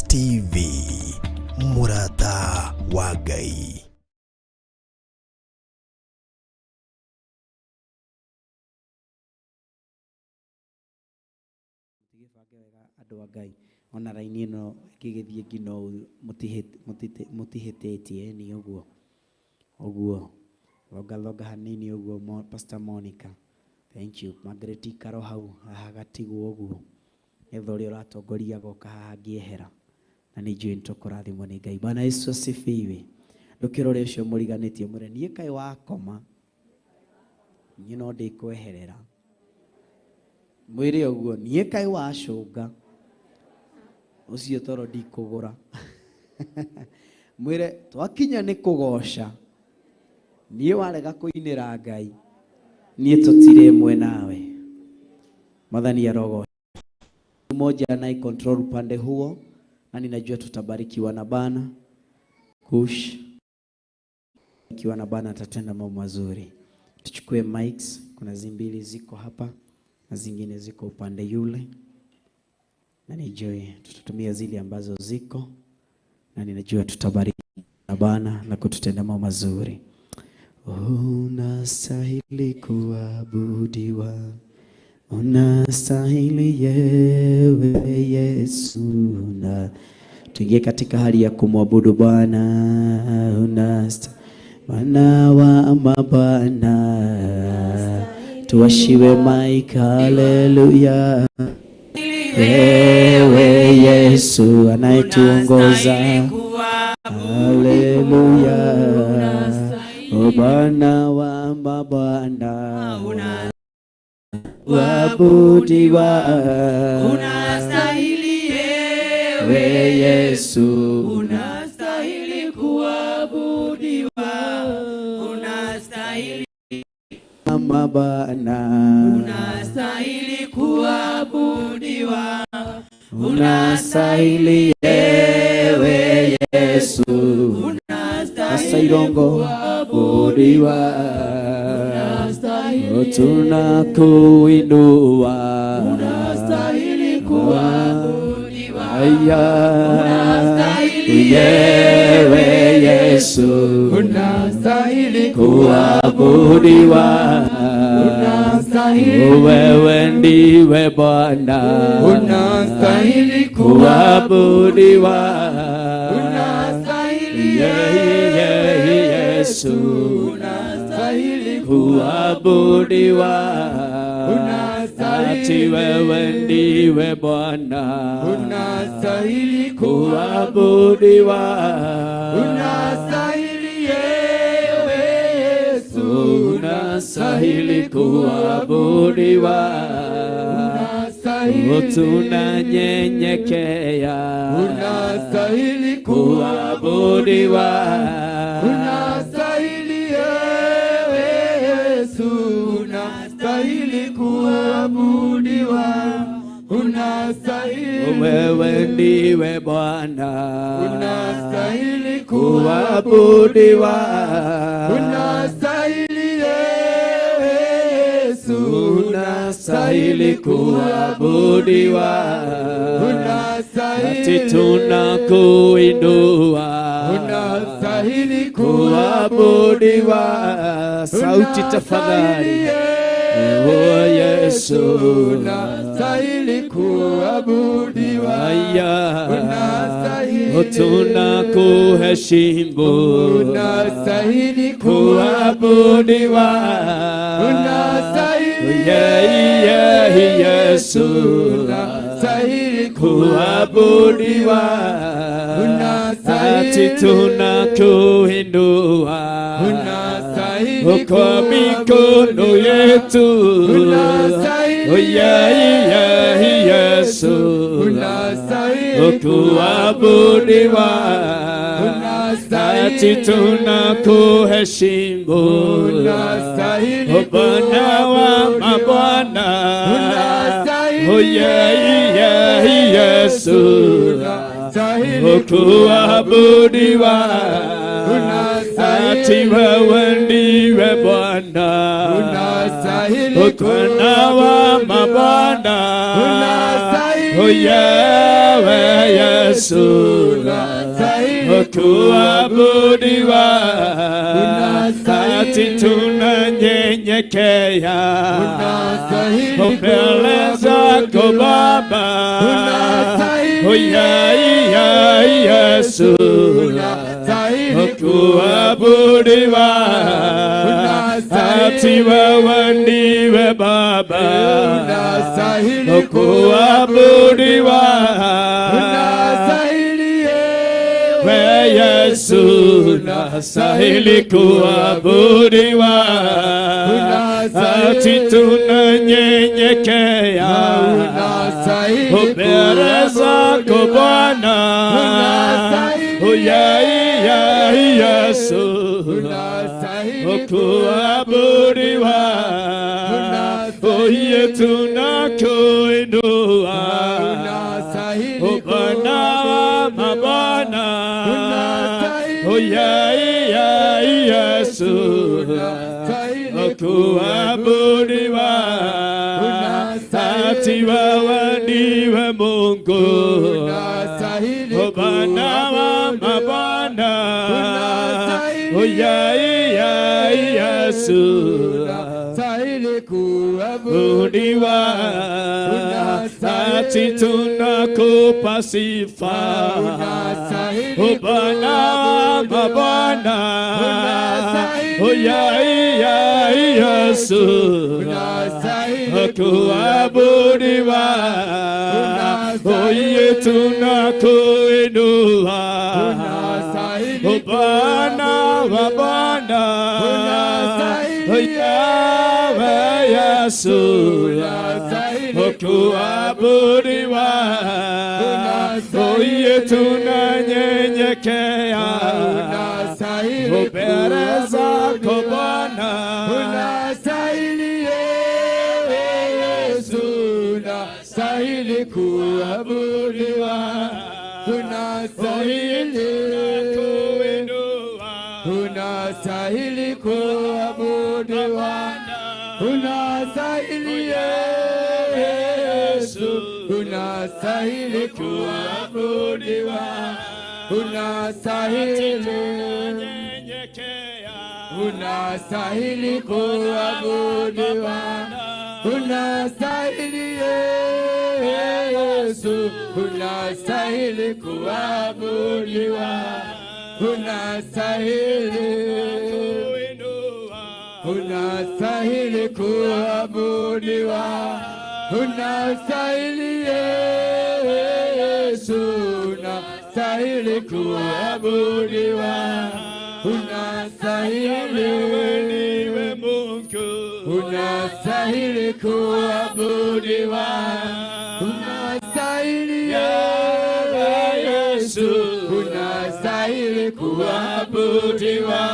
Amos TV, Murata wa Ngai. Andũ a Ngai ona raini ĩno gĩgĩthiĩ nginya mũtihĩtĩtie ni ũguo longa hanini ũguo. Pastor Monica, thank you. Margaret Karo hau hagatigwo ũguo etho ũrĩa ũratongoria goka haha ngĩehera na nĩ njũĩ nĩtũkũrathimwo nĩ Ngai. Bwana Yesu asifiwe. Ndũkĩrore ũcio mũriganĩtie mũre niĩ kaĩ wakoma niĩ no ndĩkweherera mwĩrĩ ũguo niĩ kaĩ wacũnga ucio toro ndikũgũra mwĩre twakinya nĩ kũgoca niĩ warega kũinĩra Ngai niĩ tũtirĩ mwe nawe. Mwathani arogoca mmoja anaye control upande huo na ninajua tutabarikiwa na Bwana kush kiwa na Bwana atatenda mambo mazuri. Tuchukue mics, kuna zimbili ziko hapa na zingine ziko upande yule, na nijue tutatumia zile ambazo ziko na ninajua tutabariki na Bwana na kututenda mambo mazuri. Unastahili kuabudiwa, unastahili yewe Yesu. Na tuingie katika hali ya kumwabudu Bwana. Unastahili Bwana wa mabwana, tuwashiwe maika, haleluya. Ewe Yesu anayetuongoza, haleluya. O Bwana wa mabwana, waabudiwa, unastahili ewe Yesu, unastahili kuabudiwa, unastahili mabwana, unastahili kuabudiwa, unastahili ewe Yesu, unastahili kuabudiwa, tunakuinua, unastahili kuabudiwa, unastahili ewe Yesu, unastahili kuabudiwa, unastahili wewe ndiwe Bwana, unastahili kuabudiwa, unastahili Yesu, unastahili kuabudiwa, unastahili wewe ndiwe Bwana, unastahili kuabudiwa, unastahili ewe Yesu, unastahili kuabudiwa, unastahili tunanyenyekea, unastahili kuabudiwa, unastahili ewe Yesu, unastahili kuabudiwa, unastahili wewe ndiwe Bwana, unastahili kuabudiwa, unastahili ewe Yesu, unastahili kuabudiwa, unastahili tunakuinua, unastahili kuabudiwa. Sauti tafadhali. Oh Yesu, unastahili kuabudiwa, unastahili tunakuheshimu, unastahili kuabudiwa, unastahili Yesu, unastahili kuabudiwa, unastahili tunakuinua, unastahili kwa mikono yetu, unastahili Yesu, unastahili kuabudiwa, unastahili tunakuheshimu, unastahili Bwana wa mabwana, unastahili Yesu, unastahili kuabudiwa, unastahili wewe ndiwe Bwana, unastahili Bwana wa mabwana, unastahili Yawe Yesu kuabudiwa, ati tunanyenyekea mbele zako Baba. Yesu kuabudiwa, ati wewe ndiwe Baba kuabudiwa. Yesu unastahili kuabudiwa, ati tunanyenyekea mbele zako Bwana. Yesu kuabudiwa, tunakuinua Bwana wa mabwana. Yesu kuabudiwa, ati wewe ndiwe Mungu Bwana wa mabwana. Yesu kuabudiwa, ati tunakupa sifa Bwana wa mabwana. Yesu kuabudiwa, tunakuinua Bwana wa bwana. Yesu kuabudiwa, tunanyenyekea mbele zako Bwana. Yesu unastahili kuabudiwa, unastahili kuabudiwa, unastahili Yesu, unastahili kuabudiwa, unastahili unastahili kuabudiwa, unastahili Yesu, unastahili kuabudiwa, unastahili kuabudiwa, unastahili Yesu, unastahili kuabudiwa, unastahili Mungu, unastahili kuabudiwa, unastahili Yesu, unastahili kuabudiwa,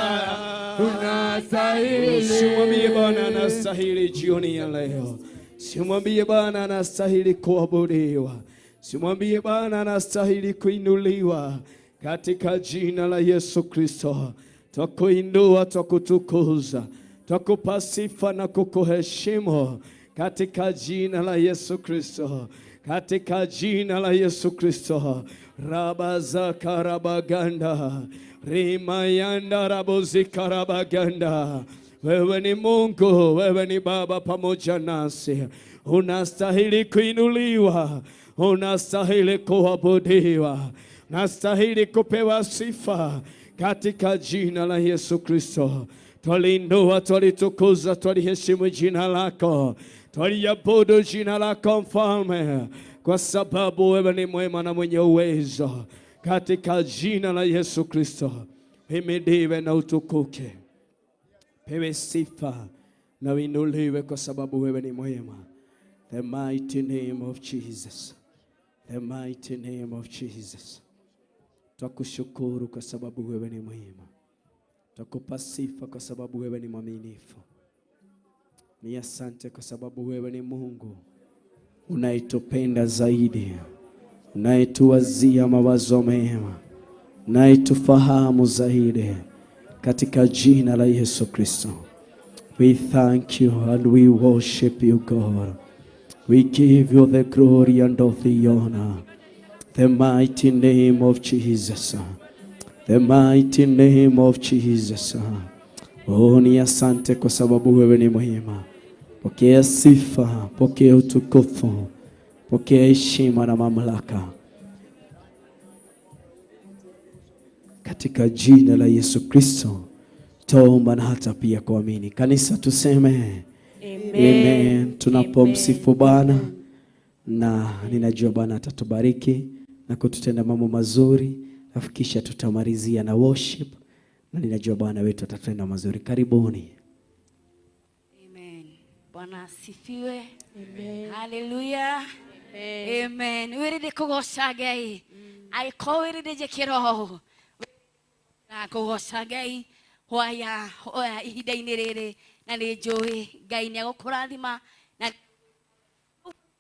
unastahili. Simwambie Bwana anastahili jioni ya leo. Simwambie Bwana anastahili kuabudiwa. Simwambie Bwana anastahili kuinuliwa katika jina la Yesu Kristo. Twakuinua, twakutukuza, twakupa sifa na kukuheshimu katika jina la Yesu Kristo. Katika jina la Yesu Kristo. Rabaza rabaganda, rimayanda rabozika rabaganda. Wewe ni Mungu, wewe ni Baba pamoja nasi. Unastahili kuinuliwa, unastahili kuabudiwa, unastahili kupewa sifa katika jina la Yesu Kristo. Twaliinua, twalitukuza, twaliheshimu jina lako, twaliabudu jina lako Mfalme, kwa sababu wewe ni mwema na mwenye uwezo. Katika jina la Yesu Kristo, himidiwe na utukuke, pewe sifa na uinuliwe, kwa sababu wewe ni mwema. The mighty name of Jesus. The mighty name of Jesus. Twakushukuru kwa sababu wewe ni mwema. Twakupa sifa kwa sababu wewe ni mwaminifu. Ni asante kwa sababu wewe ni Mungu unayetupenda zaidi, unayetuwazia mawazo mema, unayetufahamu zaidi, katika jina la Yesu Kristo. We thank you and we worship you, God. We give you the glory and of the honor. The mighty name of Jesus. The mighty name of Jesus. Oh, ni asante kwa sababu wewe ni mwema. Pokea sifa, pokea utukufu, pokea heshima na mamlaka. Katika jina la Yesu Kristo tuomba na hata pia kuamini. Kanisa tuseme amen. Amen. Tunapomsifu Bwana na ninajua Bwana atatubariki na kututenda mambo mazuri, afikisha tutamalizia na worship na ninajua Bwana wetu atatenda mazuri. Karibuni. Amen. Bwana asifiwe. Amen. Hallelujah. Amen. Amen. Wiride kugoca Ngai. Aiko wiride jekiro. Na kugoca Ngai. Hoya ihinda-inĩ rĩrĩ na nĩ njũĩ Ngai nĩ agũkũrathima na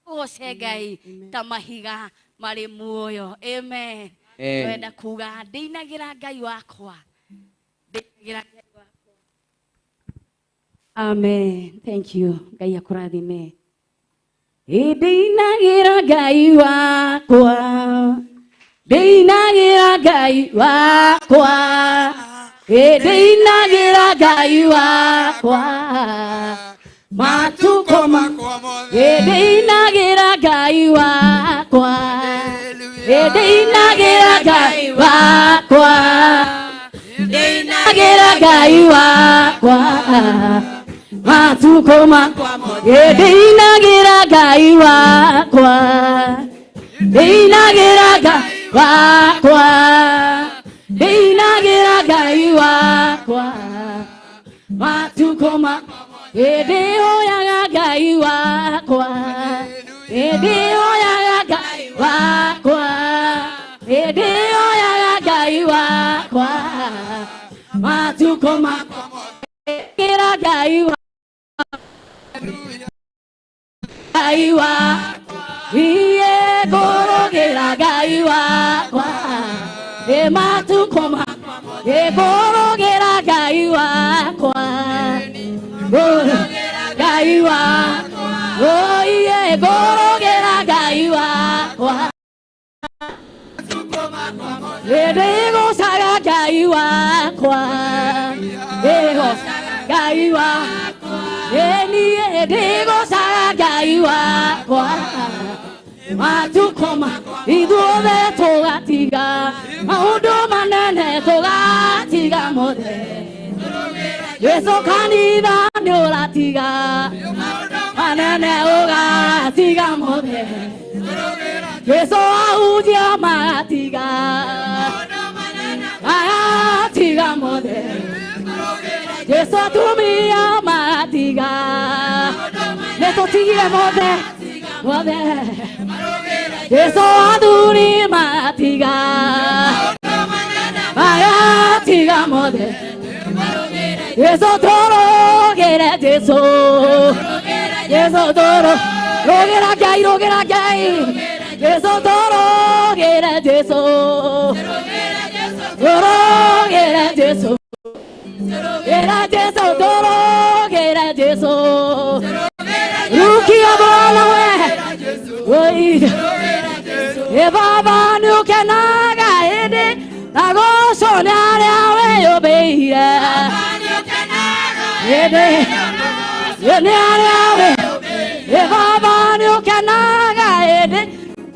kugoca Ngai ta mahiga marĩ muoyo. Amen. Twenda kuga ndĩinagĩra Ngai wakwa. Amen. Thank you. Ngai akũrathime. Ndĩinagĩra Ngai wakwa. Ndĩinagĩra Ngai wakwa. Ndĩinagĩra Ngai wakwa. Matukũ makwa mothe. Ndĩinagĩra Ngai wakwa. Ndĩinagĩra Ngai wakwa. Ndĩinagĩra Ngai wakwa. Matukũ makwa mothe. Ndĩinagĩra Ngai wakwa. Ndĩinagĩra Ngai wakwa. Ndĩinagĩra Ngai wakwa. Matukũ makwa mothe. Ndĩhoyaga Ngai wakwa. Ndĩhoyaga Ngai wakwa. Ndĩhoyaga Ngai wakwa. Matukũ makwa mothe. Ndĩinagĩra Ngai wakwa. Ngai wakwa. Iye ngũrũgĩra Ngai wakwa. Matukũ makwa mothe. Ngũrũgĩra Ngai wakwa. Ngũrũgĩra Ngai wakwa. Oh iye ngũrũgĩra Ngai wakwa. Ndĩgũcaga Ngai wakwa. Ndĩgũcaga Ngai wakwa. Niĩ ndĩgũcaga Ngai wakwa. Matukũ makwa ithuothe tũgatiga maũndũ manene tũgatiga mothe. Yesu kanitha nĩ ũratiga manene ũgatiga mothe. Yesu ahunjia magatiga magatiga mothe. Yesu atumia magatiga nĩtũtigire mothe mothe. Yesu athuri magatiga magatiga mothe. Yesu tũrũgĩre Yesu. Yesu tũrũgĩra Ngai rũgĩra Ngai. Yesu tũrũgĩre Yesu. Tũrũgĩre Yesu. Tũrũgĩre Yesu tũrũgĩre Yesu. Rukia Bwana we. Oi. Baba nĩũkenaga hĩndĩ na gũcũ nĩ arĩa wĩyũmbĩire. Hĩndĩ nĩ arĩa wĩyũmbĩire. Baba nĩũkenaga hĩndĩ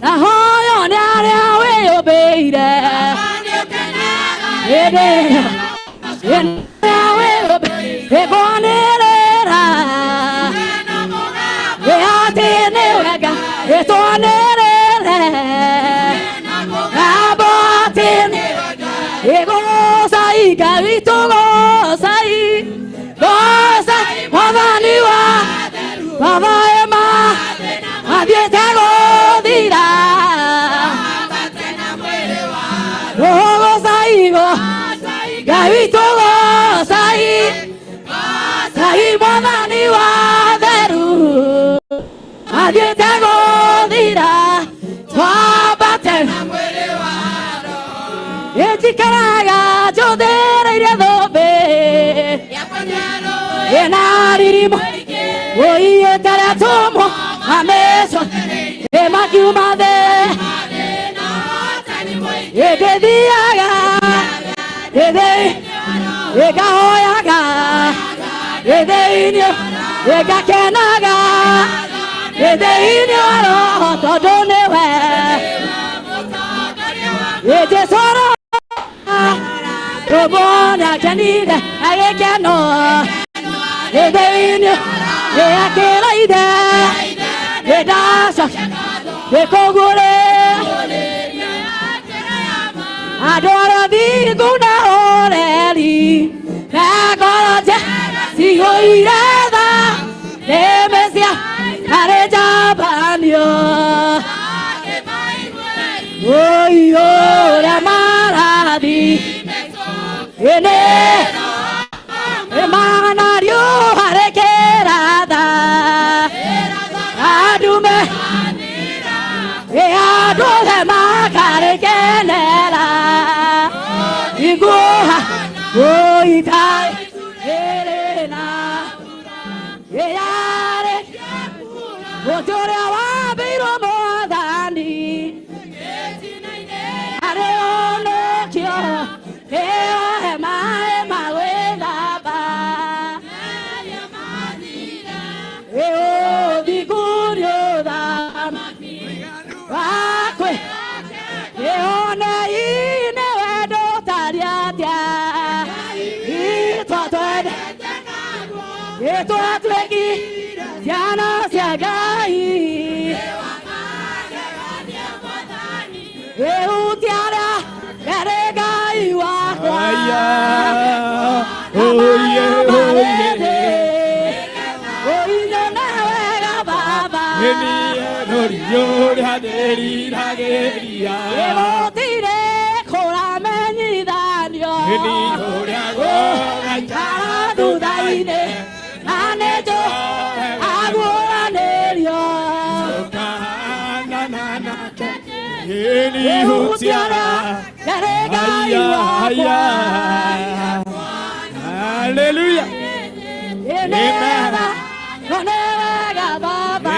na hoyo nĩ arĩa wĩyũmbĩire. Hĩndĩ nĩ arĩa wĩyũmbĩire. Kwanĩrĩra atĩ nĩ wega twanĩrĩre. Ng'ambo atĩ nĩ wega gũcai Ngai tũgũcai. Gũcai Mwathani wa mathaĩ mathiĩte gũthira. Tũgũcai Ngai tũgũcai. Gũcai Mwathani wa theru mathiĩte gũthira. Twambate njikaraga njũthĩrĩirie thũmbĩ ĩna ririmo ũiyĩte rĩa tũmwo ameso emakiumade edediaga ede egahoyaga edeinio egakenaga edeinio todonewe edesoro robona kanida agekeno edeinio eakelaide edasa ekogule adora viguna oreli agora sigoirada demesia arejabanio oi ora maradi ene emanario arekerada adume eadole makarekenela iguha oi tai elena eare otore awabiro modani are ono kyo eo mae mawela ba eo digurio da akwe eo na ine wedo tariatia itwatwede itwatweki Yana siagai Eutiara Garegai wakwa Oye Oye nawega baba Eni nori haderi hageria Evotire kora menyidanyo Eni nori agora Kara dudaine Anejo Eni hutiara aya Hallelujah Amen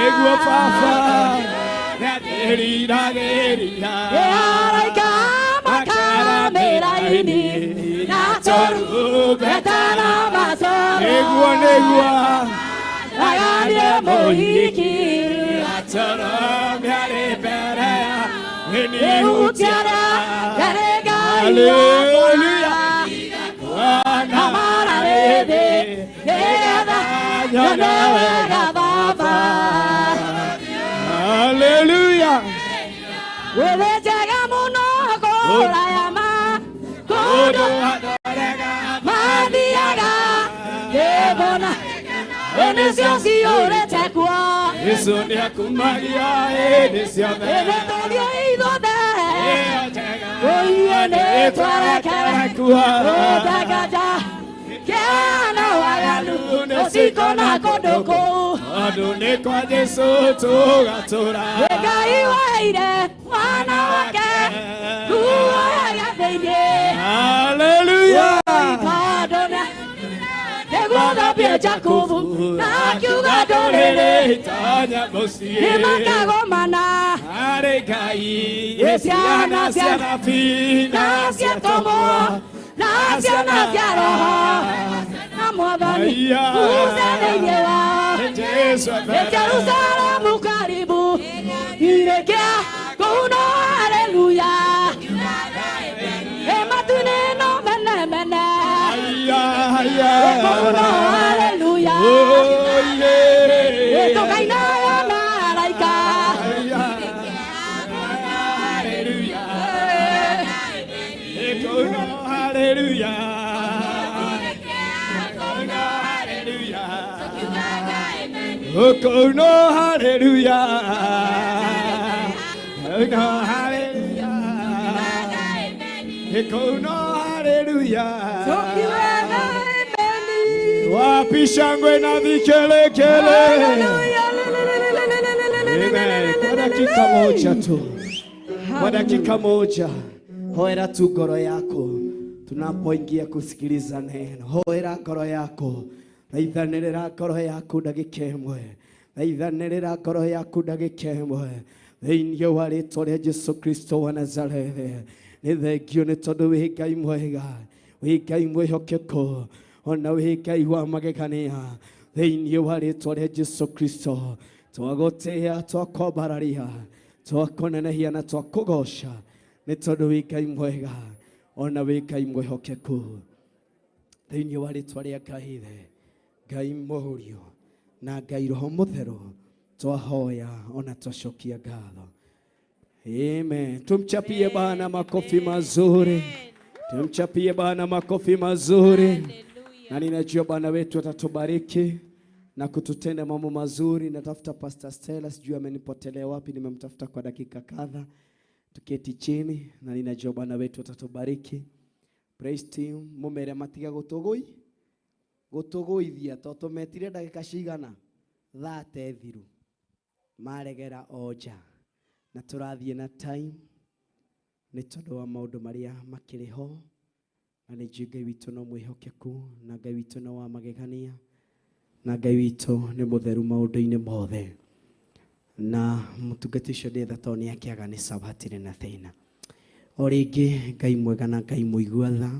Ego fafa Naderi dageria Araika makara melaini Natoru betana masoro Ego negua Agane mohiki Atara miare berea Eni hutiara Hallelujah Amara rede Egada Yonawega baba Hallelujah Wele jaga muno kora yama Kodo Madiaga Devona Enesio siore tekwa Eso ni akumagia enesio Enetodio idode Oye twara karakua Odagaja Kiana wagalu Osiko na kodoko Adone kwa Yesu tugatura Ega iwaire Wana wake Kuwa ya deide Hallelujah Padona Egwada pia Jacobu Na kiuga dorele Tanya bosi Imakago mana Aregai Esiana siana fina Nasia tomo Nasia roho Namwabani Uzaneyewa Jerusalemu karibu Irekea Kuno hallelujah Ematuneno mene mene Kuno hallelujah Eto kaina ya malaika Hallelujah. Oh no, hallelujah. Oh no, hallelujah. Oh no, hallelujah. Wapi shangwe na vikelekele. Amen. Kwa dakika moja tu. Kwa dakika moja. Hoera tu ngoro yako tunapoingia kusikiliza neno. Hoera ngoro yako, raithanĩrĩra ngoro yaku ndagĩka ĩmwe. thaithanĩrĩra ngoro yaku ndagĩka ĩmwe thĩinĩ wa rĩĩtwa rĩa Jesũ Kristo wa Nazarethi. Nĩ thengio nĩ tondũ wĩ Ngai mwega, wĩ Ngai mwĩhokeku, ona wĩ Ngai wa magegania. Thĩinĩ wa rĩĩtwa rĩa Jesũ Kristo twagũtĩĩa, twakwambararia, twakũnenehia na twakũgoca nĩ tondũ wĩ Ngai mwega, ona wĩ Ngai mwĩhokeku. Thĩinĩ wa rĩĩtwa rĩa Ngai Ithe, Ngai Mũriũ na Ngai Roho Mũtheru twahoya ona twacokia ngatho. Amen. Tumchapie Bwana makofi mazuri. Tumchapie Bwana makofi mazuri. Na ninajua Bwana wetu atatubariki na kututenda mambo mazuri. Natafuta Pastor Stella, sijui amenipotelea wapi, nimemtafuta kwa dakika kadha. Tuketi chini na ninajua Bwana wetu atatubariki. Praise team, mumere matiga gutuguithia toto metire dakika cigana 30 thiru maregera oja na turathie na time nĩ tondũ wa maũndũ marĩa makĩrĩ ho, na nĩ njũĩ Ngai witũ no mwĩhokeku, na Ngai witũ no wa magegania, na Ngai witũ nĩ mũtheru maũndũ-inĩ mothe, na mũtungati ũcio ndetha tondũ nĩ akĩaga nĩ sawa, hatirĩ na thĩna. O rĩngĩ Ngai mwega na Ngai mũigua tha,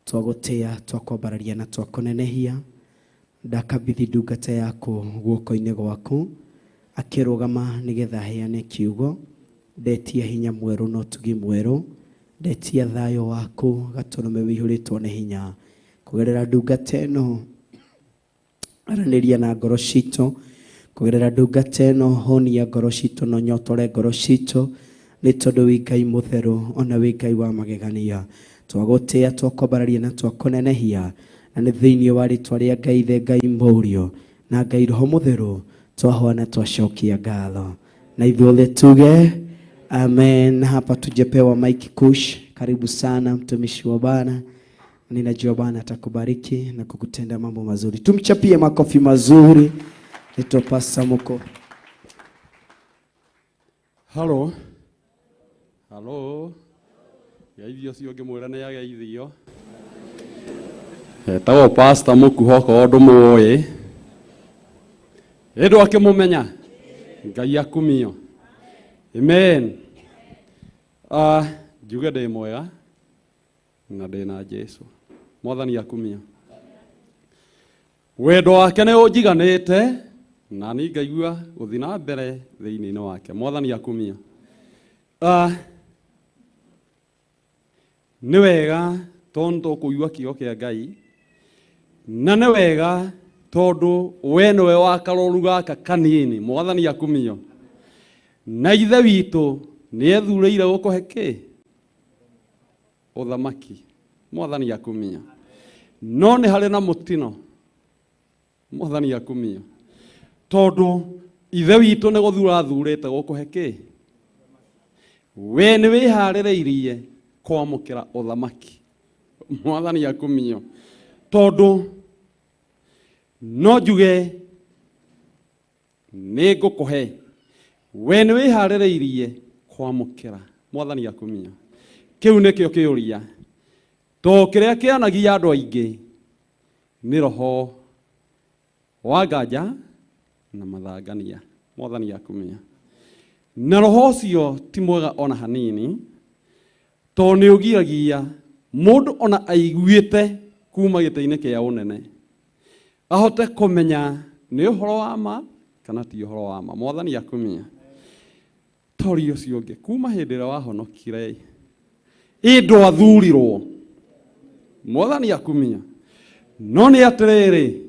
twagũtĩĩa, twakwambararia na twakũnenehia. Ndakabithi ndungata yaku guoko-inĩ gwaku, akĩrũgama nĩgetha heane kiugo. Ndetia hinya mwerũ na ũtugi mwerũ, ndetia thayũ waku gatũrũme wĩihũrĩtwo nĩ hinya kũgerera ndungata ĩno. Aranĩria na ngoro citũ kũgerera ndungata ĩno, honia ngoro citũ na ũnyotore ngoro citũ, nĩ tondũ wĩ Ngai mũtheru, ona wĩ Ngai wa magegania. Twagũtĩĩa, twakwambararia na twakũnenehia, na nĩ thĩinĩ wa rĩĩtwa rĩa Ngai Ithe, Ngai Mũriũ na Ngai Roho Mũtheru twahoya na twacokia ngatho. Na ithuothe tuge amen. Hapa tujepewa Mike Kush, karibu sana mtumishi wa Bwana. Ninajua Bwana atakubariki na kukutenda mambo mazuri. Tumchapie makofi mazuri. Litopasa mko. Hello. Hello. Ya ithio cio ngimwirane ya ithio. Tawo pastor mukuhoko ndu muoye. Edo akimumenya. Ngai akumio. Amen. Njuge ndĩ mwega na ndĩna Jesu. Mwathani akumia. Wendo wake nĩ ũnjiganĩte na nĩ ngaigua gũthiĩ na mbere thĩinĩ wake. Mwathani akumia. Nĩ wega tondu kũigua kiugo kĩa Ngai, na nĩ wega tondu we nĩwe wakaroru gaka kanini. Mwathani akumio. Na ithe witũ nĩ ethurĩire gũkũhe kĩ? Ũthamaki. Mwathani akumia. No nĩ harĩ na mũtino. Mwathani akumia. Tondu ithe witũ nĩ gũthura athurĩte gũkũhe kĩ? We nĩ wĩharĩrĩirie kwamũkĩra ũthamaki. Mwathani akumia. Tondu no njuge nĩ ngũkũhe, we nĩ wĩharĩrĩirie kwamũkĩra. Mwathani akumia. Kĩu nĩkĩo kĩũria. To kĩrĩa kĩanagia andũ aingĩ nĩ roho wa nganja na mathangania. Mwathani akumia. Na roho ũcio ti mwega ona hanini, to nĩ ũgiragia mũndũ ona aiguĩte kuma gĩtĩ-inĩ kĩa ũnene ahote kũmenya nĩ ũhoro wa ma kana ti ũhoro wa ma. Mwathani akumia. Tori ũcio ũngĩ kuma hĩndĩ ĩrĩa wahonokire ĩndũ athurirwo. Mwathani akumia. No nĩ atĩrĩrĩ,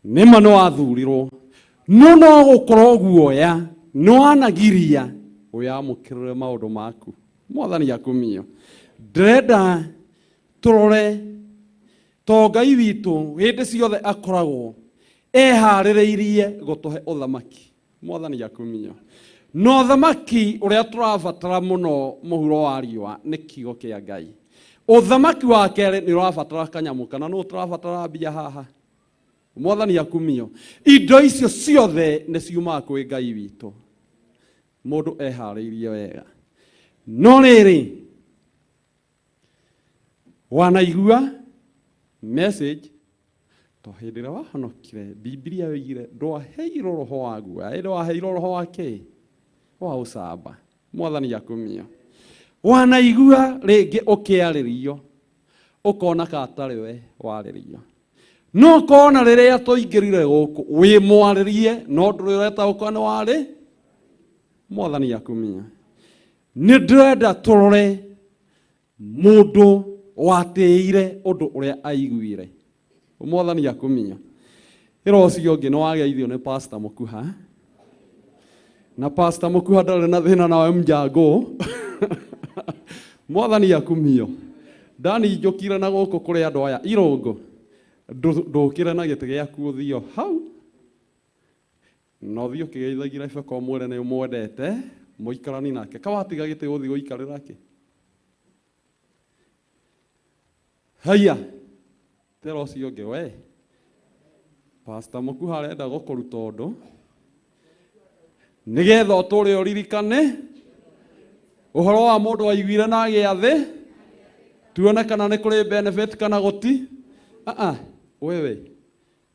nĩma nĩ wathurirwo, no gũkorwo guoya no anagiria ũyamũkĩrĩre maũndũ maku. Mwathani akumia. Ndĩrenda tũrore to Ngai witũ hĩndĩ ciothe akoragwo eharĩrĩirie gũtũhe ũthamaki. Mwathani akumia. No ũthamaki ũrĩa tũrabatara mũno mũhuro wa riũa nĩ kiugo kĩa Ngai. Ũthamaki wa kerĩ nĩ ũrabatara kanyamũ kana no tũrabatara mbia haha. Mwathani akumia. Indo icio ciothe nĩ ciumaga kwĩ Ngai witũ. Mũndũ eharĩirie wega. No rĩrĩ, wanaigua message to hĩndĩ ĩrĩa wahonokire Biblia yoigire ndwaheirwo roho wa guoya, ndwaheirwo roho wa kĩ? Wa ũcamba. Mwathani akumia. Wanaigua rĩngĩ ũkĩarĩrio ũkona katarĩ we warĩrio. No kona rĩrĩa tũingĩrire gũkũ wĩ mwarĩrie no ndũrĩreta ũkona warĩ. Mwathani akumia. Nĩ ndĩrenda tũrore mũndũ watĩire ũndũ ũrĩa aiguire. Mwathani akumia. Ĩro ũcio ũngĩ nĩ wageithio nĩ Pastor Mũkuha. Na Pastor Mũkuha ndarĩ na thĩna nawe Mjango. Mwathani akumio. Ndani njũkire na gũkũ kũrĩ andũ aya Irũngũ. Ndũkĩre na gĩtĩ gĩaku ũthio hau. No thio kĩgeithagia Rebeka ũmwĩre nĩ ũmwendete mũikarani nake. Kawatiga gĩtĩ ũthi gũikarĩra kĩ? Haya. Tero ũcio ũngĩ we. Pastor Mũkuha arenda gũkũruta ũndũ. Nĩgetha ũtũũre ũririkane ũhoro wa mũndũ waiguire na agĩa thĩ. Tuone kana nĩ kũrĩ benefit kana gũti. Wewe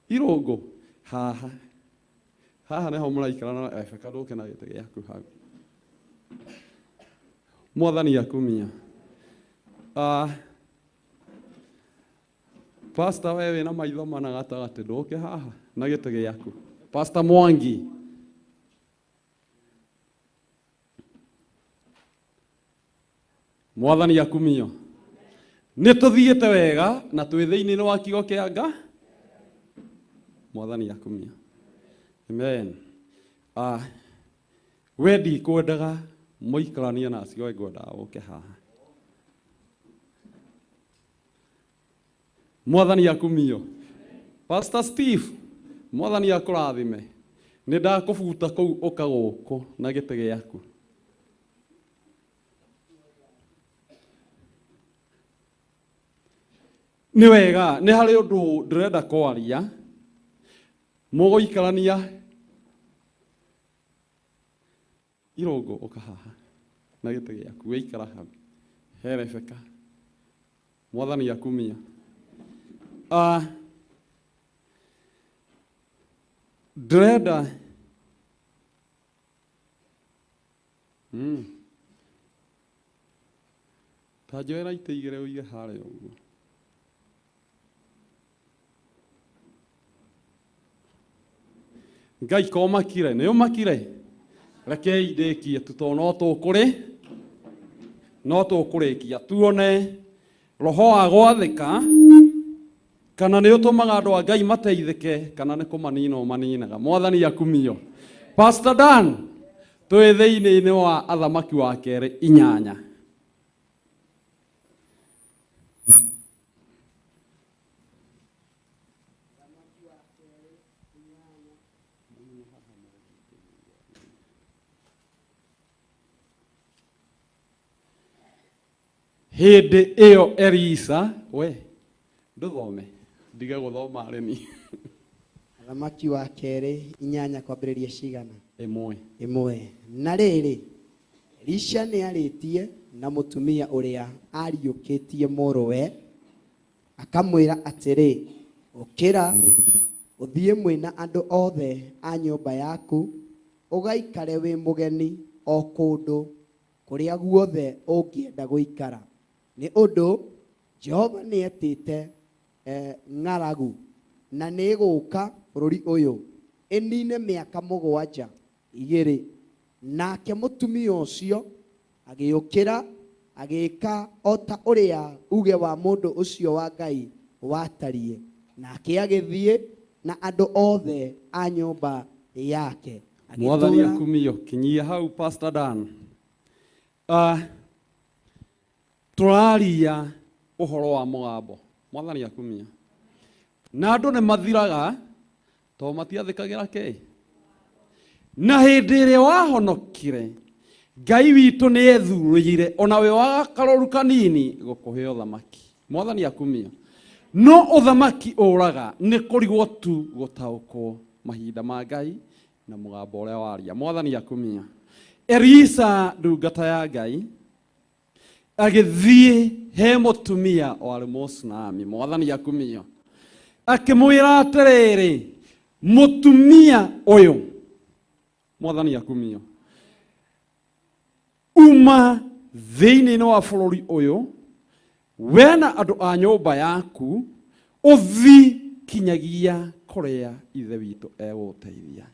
Irũngũ haha nĩho mũraikara na Rebeka ndũke na gĩtĩ gĩaku hau. Mwathani akumia. Pastor wewe na maitho mana gatagatĩ ndũke haha na gĩtĩ gĩaku. Pastor Mwangi. Mwathani akumio. Nĩtũthiĩte wega na twĩ thĩinĩ wa kiugo kĩa Ngai. Mwathani akumia. Amen. We ndikwendaga mũikaranie na acio ngwendaga ũke haha. Mwathani akumio. Pastor Steve, Mwathani akũrathime. Nĩ ndakũbuta kũu ũka gũkũ na gĩtĩ gĩaku. Nĩ wega, nĩ harĩ ũndũ ndĩrenda kwaria. Mũgũikarania. Irũngũ ũka haha na gĩtĩ gĩaku wĩikara hau. He Rebeka. Mwathani akumia. Ndĩrenda ta njoera itĩ igĩrĩ ũige harĩa ũguo. Ngai ko makire, nĩ ũmakire. Rekei ndĩkie tondũ no tũkũrĩkia tuone roho wa gwathĩka kana nĩ ũtũmaga andũ a Ngai mateithĩke kana nĩ kũmanina ũmaninaga. Mwathani akumio. Pastor Dan twĩ thĩinĩ wa Athamaki wa kerĩ 8. Hĩndĩ ĩyo Elisa we ndũthome ndige gũthoma arĩmi. Athamaki wa kerĩ 8 kwambĩrĩria cigana? 1. Na rĩrĩ Elisha nĩarĩtie na mũtumia ũrĩa ariũkĩtie mũrũwe akamwĩra atĩrĩ, ũkĩra ũthiĩ mwĩna andũ othe a nyũmba yaku ũgaikare wĩ mũgeni o kũndũ kũrĩa guothe ũngĩenda gũikara. Nĩ ũndũ Jehova nĩetĩte ng'aragu na nĩgũka bũrũri ũyũ ĩnine mĩaka 7 igĩrĩ. Nake mũtumia ũcio agĩũkĩra agĩka o ta ũrĩa uge wa mũndũ ũcio wa Ngai watariĩ. Nake agĩthiĩ na andũ othe a nyũmba yake. Mwathani akumio. Kinyia hau Pastor Dan. Tũraria ũhoro wa mũgambo. Mwathani akumia. Na andũ nĩ mathiraga to matiathĩkagĩra kĩ? Na hĩndĩ ĩrĩa wahonokire Ngai witũ nĩ ethurĩire ona we wa karũru kanini gũkũhe ũthamaki. Mwathani akumia. No ũthamaki ũraga nĩ kũrigwo tu gũtaũkwo mahinda ma Ngai na mũgambo ũrĩa waria. Mwathani akumia. Elisa ndungata ya Ngai agĩthiĩ he mũtumia warĩ Mũsunami. Mwathani akumia. akimwira atiriri mutumia uyu mwathani akumio uma thiini wa bururi uyu wena andu a nyumba yaku uthi kinyagia kuria ithe witu eguteithia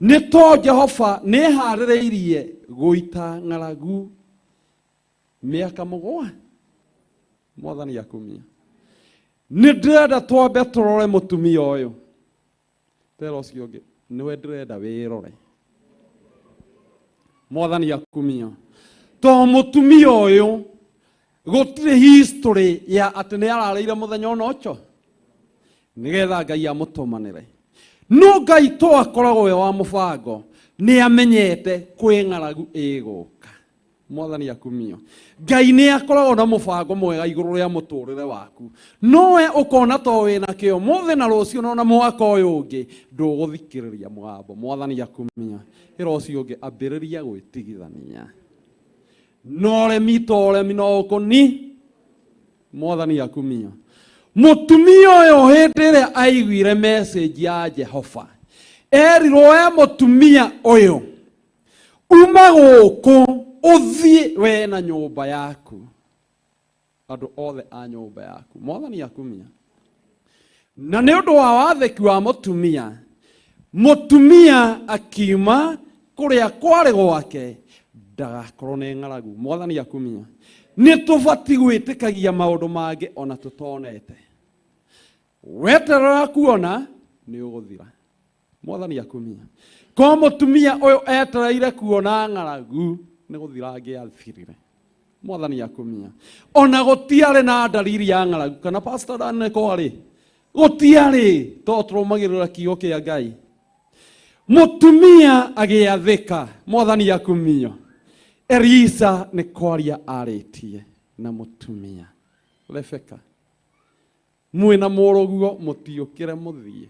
ni to Jehova ni haririirie guita ng'aragu miaka mugwa mwathani akumia ni ndirenda twambe turore mutumia uyu tera ucio ungi niwe ndirenda wirore mwathani akumia to mutumia uyu gutire history ya ati ni ararire muthenya onocho nigetha Ngai amutumanire no Ngai to akoragwo we wa mubango ni amenyete kwi ng'aragu iguka mwathani akumio Ngai ni akoragwo na mubango mwega iguru ria muturire waku nowe ukona to wina kio muthe na rucio no na mwaka uyu ungi nduguthikiriria mugambo mwathani akumio ira ucio ungi ambiriria gwitigithania nore mitore mino koni mwathani akumio mutumia uyu hindire aiguire message ya Jehova erirwo we mutumia uyu uma guku uthie we na nyumba yaku andu othe a nyumba yaku mwathani akumia na ni undu wa watheki wa mutumia akiuma kuria kwari gwake ndagakorwo ni ng'aragu mwathani akumia ni tubati gwitikagia maundu mangi ona tutonete weterera kuona ni uguthira mwathani akumia ko mutumia uyu etereire kuona ng'aragu ni guthira angiathirire mwathani akumia ona gutiare na dalili ya ng'aragu kana pastor Dan ko ari gutiare to turumagirira kigo kia Ngai mutumia agiathika mwathani akumia Elisa ni kwaria aritie na mutumia Rebeka mwina muroguo mutiukire muthie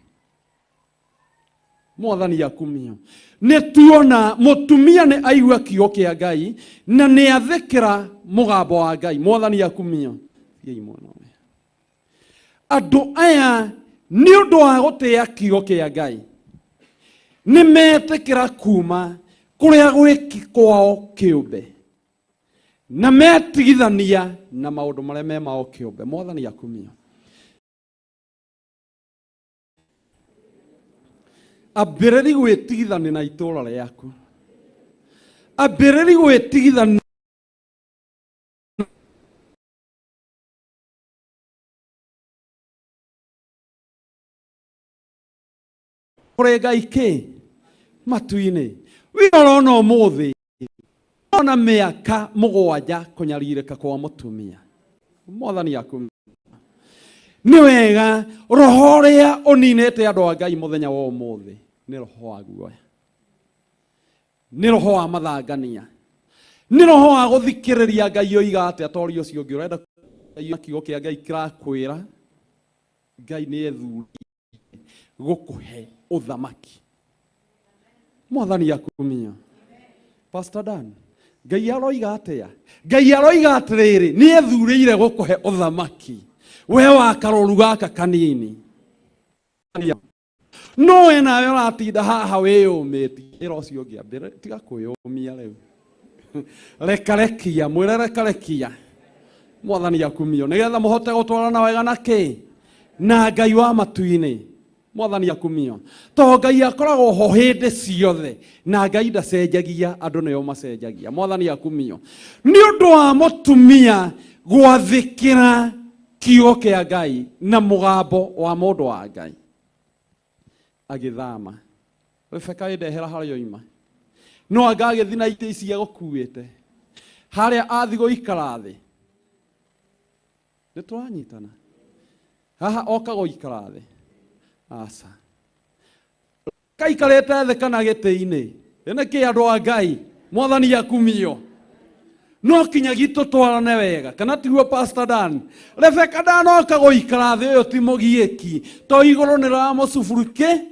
mwathani akumia ni tuona mutumia ni aigua kigo kia Ngai na ni athikira mugambo wa Ngai mwathani akumia thiai mwana we andu aya ni undu wa gutia kigo kia Ngai ni metikira kuma kuria gwiki kwao kiumbe na metigithania na maundu maria me mao kiumbe mwathani akumia ambiriri gwitigithania na itura riaku ambiriri gwitigithania kuri Ngai ki matu-ini wirona umuthi ona miaka mugwanja kunyaririka kwa mutumia mwathani akumia ni wega roho ria uninete andu a Ngai muthenya wa umuthi ni roho wa guoya ni roho wa mathangania ni roho wa guthikiriria Ngai oiga ati atori ucio ungi urenda kigo kia Ngai kirakwira Ngai ni ethuri gukuhe uthamaki mwathani akumia Pastor Dan Ngai aroiga atia Ngai aroiga atiriri ni ethurire gukuhe uthamaki we wa karoru gaka kanini no ena yo atinda haha we umeti ira ucio ngi ambire tiga kwiyumia riu rekarekia mwire rekarekia mwathani akumio nigetha muhote gutwarana wega naki na Ngai wa matu-ini mwathani akumio to Ngai akoragwo ho hindi ciothe na Ngai ndacenjagia andu niyo macenjagia mwathani akumio ni undu wa mutumia gwathikira kigo kia Ngai na mugambo wa mundu wa Ngai agithama Rebeka ndehera haria ima no agagithii na ite ici gukuite haria athi guikara thi ni twanyitana haha oka guikara thi asa kaikarete the kana giti-ini ene ki andu a Ngai mwathani akumio no kinya gitu twarane wega kana tiguo Pastor Dan Rebeka ndanoka guikara thi uyu ti mugieki to iguru ni ramucuburuke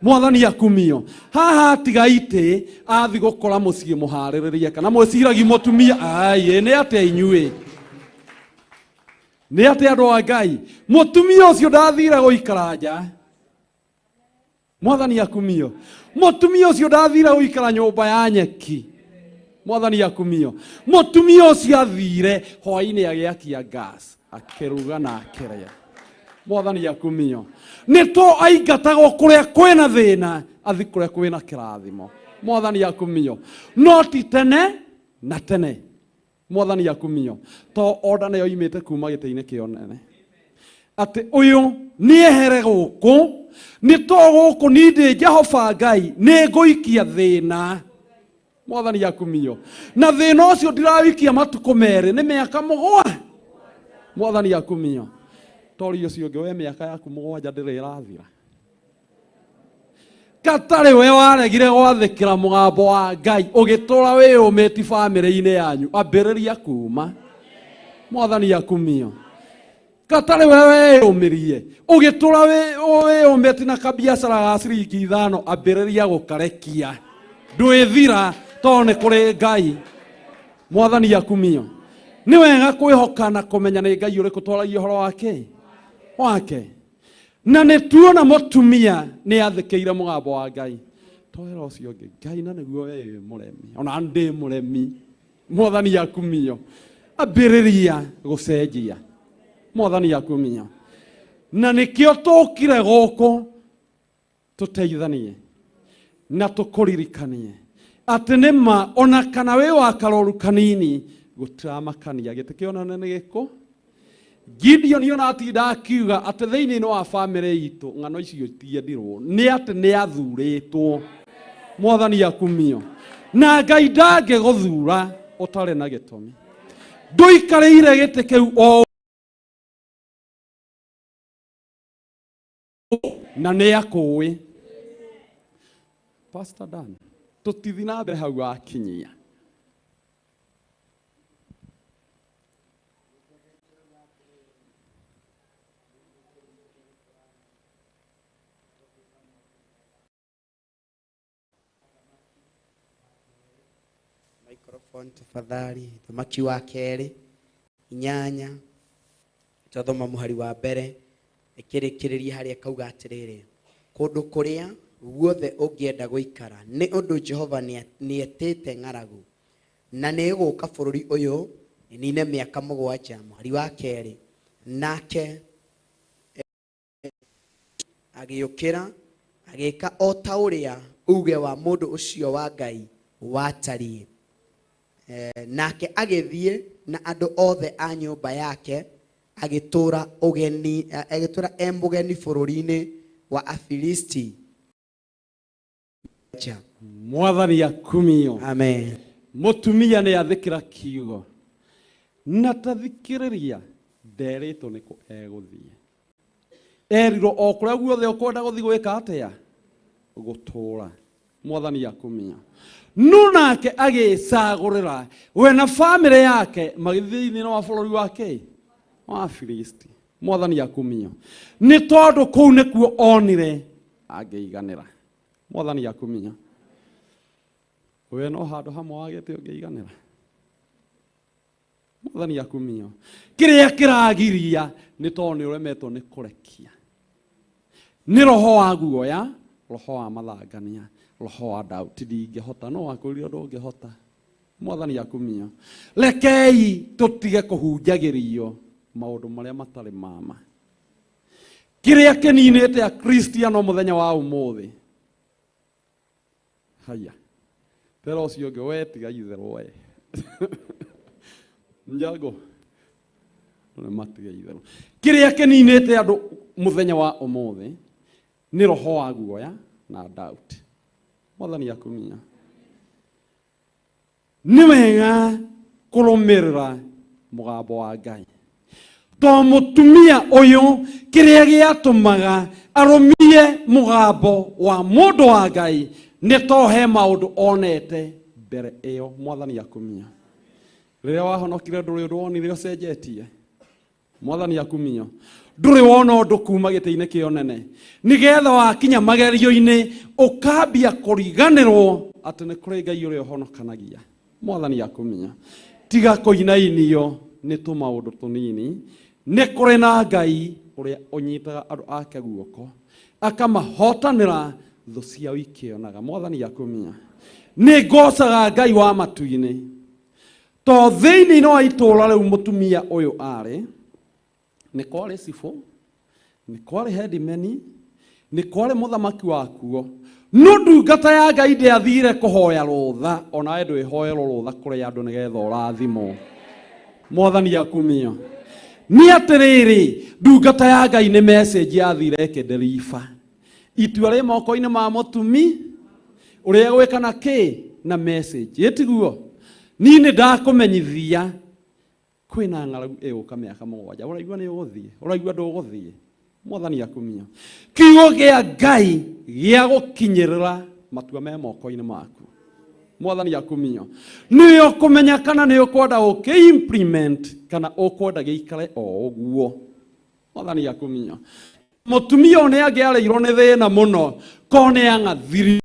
mwathani akumio haha tigaite athi gukora mucii muhariririe kana mwiciragi mutumia ai ni atia inyue nĩ atĩ andũ a Ngai mũtumia ũcio ndathire gũikara nja. Mwathani akumio. Mũtumia ũcio ndathire gũikara nyũmba ya nyeki. Mwathani akumio. Mũtumia ũcio athire hwaĩ-inĩ agĩakia gas akĩruga na akĩrĩa. Mwathani akumio. Nĩto aingatagwo kũrĩa kwĩna thĩna athi kũrĩa kwĩna kĩrathimo. Mwathani akumio. No ti tene na tene. Mwathani akumio. To order nayo imĩte kuma gĩtĩ-inĩ kĩo nene. Atĩ ũyũ nĩehere gũkũ, nĩ to gũkũ nindĩ Jehova Ngai nĩ ngũikia thĩna. Mwathani akumio. Na thĩna ũcio ndirawikia matukũ merĩ, nĩ mĩaka 7. Mwathani akumio. Tori ũcio ũngĩ we mĩaka yaku 7 ndĩrĩ ĩrathira. Katarĩ we waregire gwathĩkĩra mũgambo wa Ngai ũgĩtũra wĩyũmĩti bamĩrĩ-inĩ yanyu, ambĩrĩria kuma. Mwathani akumio. Katarĩ we wĩyũmĩrie ũgĩtũra wĩyũmĩti na kabiacara ga ciringi 5, ambĩrĩria gũkarekia. Ndwĩthira to nĩ kũrĩ Ngai. Mwathani akumio. Nĩ wega kwĩhoka na kũmenya nĩ Ngai ũrĩkũ twaragia ũhoro wake. Na nĩ tuona mũtumia nĩ athĩkĩire mũgambo wa Ngai. Toera ũcio ũngĩ Ngai na nĩguo we mũremi. Ona ndĩ mũremi. Mwathani akumio. Ambĩrĩria gũcenjia. Mwathani akumio. Na nĩkĩo tũkire gũkũ tũteithanie na tũkũririkanie atĩ nĩma ona kana wĩ wa karoru kanini gũtiramakania gĩtĩ kĩonane nĩ gĩkũ. Gideon yona atinda akiuga atĩ thĩinĩ wa bamĩrĩ itũ ng'ano icio tiendirwo nĩ atĩ nĩ athurĩtwo. Mwathani akumio. Na Ngai ndangĩgũthura ũtarĩ na gĩtũmi. Ndũikarĩire gĩtĩ kĩu o na nĩ akũĩ. Pastor Dan, tũtithi na mbere hau akinyia. Microphone tafadhali. Thamaki wa kerĩ 8 twathoma mũhari wa mbere ĩkĩrĩkĩrĩria harĩa kauga atĩrĩrĩ, kũndũ kũrĩa guothe ũngĩenda gũikara nĩ ũndũ Jehova nĩetĩte ng'aragu na nĩ gũka bũrũri ũyũ nĩne mĩaka 7. Mũhari wa kerĩ, nake agĩũkĩra agĩka o ta ũrĩa uge wa mũndũ ũcio wa Ngai watariĩ. Nake agĩthiĩ na andũ othe a nyũmba yake agĩtũra mũgeni bũrũri-inĩ wa Afilisti. Mwathani akumio. Amen. Mũtumia nĩ athĩkĩra kiugo na tathikĩrĩria nderĩtwo nĩkũ egũthiĩ. Erirwo o kũrĩa guothe ũkwenda gũthiĩ gwĩka atĩa? Gũtũra. Mwathani akumio. No nake agĩcagũrĩra we na bamĩrĩ yake magĩthiĩ thĩinĩ wa bũrũri wake wa Afilisti. Mwathani akumio. Nĩ tondũ kũu nĩkuo onire angĩiganĩra. Mwathani akumio. We no handũ hamwe wagĩte ũngĩiganĩra. Mwathani akumio. Kĩrĩa kĩragiria nĩ tondũ nĩ ũremetwo nĩ kũrekia. Nĩ roho wa guoya, roho wa mathangania, roho wa doubt. Ndingĩhota, no wakwĩrire ũndũ ũngĩhota. Mwathani akumio. Rekei tũtige kũhunjagĩrio maũndũ marĩa matarĩ mama. Kĩrĩa kĩninĩte Akristiano mũthenya wa ũmũthĩ. Haya. Tera ũcio ũngĩ we tiga itherũ we. Njago. Nĩ matiga itherũ. Kĩrĩa kĩninĩte andũ mũthenya wa ũmũthĩ nĩ roho wa guoya na doubt. Mwathani akumia. Nĩ wega kũrũmĩrĩra mũgambo wa Ngai. To mũtumia ũyũ kĩrĩa gĩatũmaga arũmie mũgambo wa mũndũ wa Ngai nĩ to he maũndũ onete mbere ĩyo. Mwathani akumia. Rĩrĩa wahonokire ndũrĩ ũndũ wonire ũcenjetie. Mwathani akumia. Ndũrĩ wona ũndũ kuma gĩtĩ-inĩ kĩo nene. Nĩgetha wakinya magerio-inĩ ũkambia kũriganĩrwo atĩ nĩ kũrĩ Ngai ũrĩa ũhonokanagia. Mwathani akumia. Tiga kũinainio nĩ tũmaũndũ tũnini nĩ kũrĩ na Ngai ũrĩa ũnyitaga andũ ake guoko akamahotanĩra thũ ciao ikĩonaga. Mwathani akumia. Nĩ ngocaga Ngai wa matu-inĩ to thĩinĩ wa itũũra rĩu mũtumia ũyũ arĩ, nĩ kwarĩ cibũ, nĩ kwarĩ headman, nĩ kwarĩ mũthamaki wakuo, no ndungata ya Ngai ndĩathire kũhoya rũtha, onawe ndwĩhoerwo rũtha kũrĩ andũ nĩgetha ũrathimwo. Mwathani akumia. Nĩ atĩrĩrĩ, ndungata ya Ngai nĩ message yathire ĩkĩnderiba. Itua rĩ moko-inĩ ma mũtumi ũrĩa gwĩka na kĩ na message ĩtiguo. Niĩ nĩ ndakũmenyithia kwĩna ng'aragu ĩgũka mĩaka 7. Ũraigua nĩ ũgũthiĩ, ũraigua ndũgũthiĩ. Mwathani akumia. Kiugo gĩa Ngai gĩa gũkinyĩrĩra matua me moko-inĩ maku. Mwathani akumia. Nĩ ũkũmenya kana nĩ ũkwenda gũkĩ-implement kana ũkwenda gĩikare o ũguo. Mwathani akumia. Mũtumia nĩ angĩarĩirwo nĩ thĩna mũno ko nĩ ang'athirie.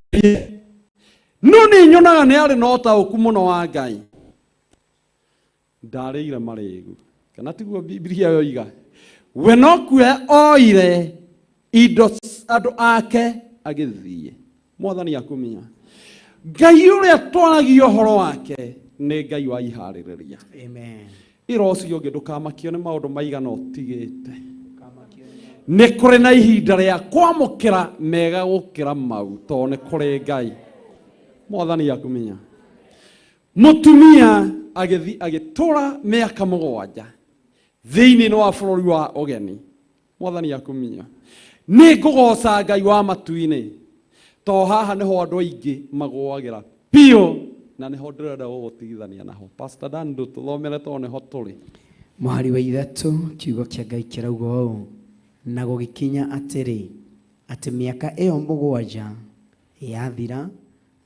No nĩ nyonaga nĩ arĩ na ũtaũku mũno wa Ngai. Ndarĩire marĩgu. Kana tiguo Biblia yoiga. We no kuoya oire indo andũ ake agĩthiĩ. Mwathani akumia. Ngai ũrĩa twaragia ũhoro wake nĩ Ngai wa iharĩrĩria. Amen. Ira ũcio ũngĩ ndũkamakio nĩ maũndũ maigana ũtigĩte. Nĩ kũrĩ na ihinda rĩa kwamũkĩra mega gũkĩra mau to nĩ kũrĩ Ngai. Mwathani akumia. Mũtumia agĩtũra mĩaka 7 thĩinĩ wa bũrũri wa ũgeni. Mwathani akumia. Nĩ ngũgoca Ngai wa matu-inĩ to haha nĩho andũ aingĩ magũagĩra piũ na nĩho ndĩrenda gũgũtigithania naho. Pastor Dan tũthomere to nĩho tũrĩ. Mũhari wa 3 kiugo kĩa Ngai kĩrauga ũũ, na gũgĩkinya atĩrĩ atĩ mĩaka ĩyo 7 yathira,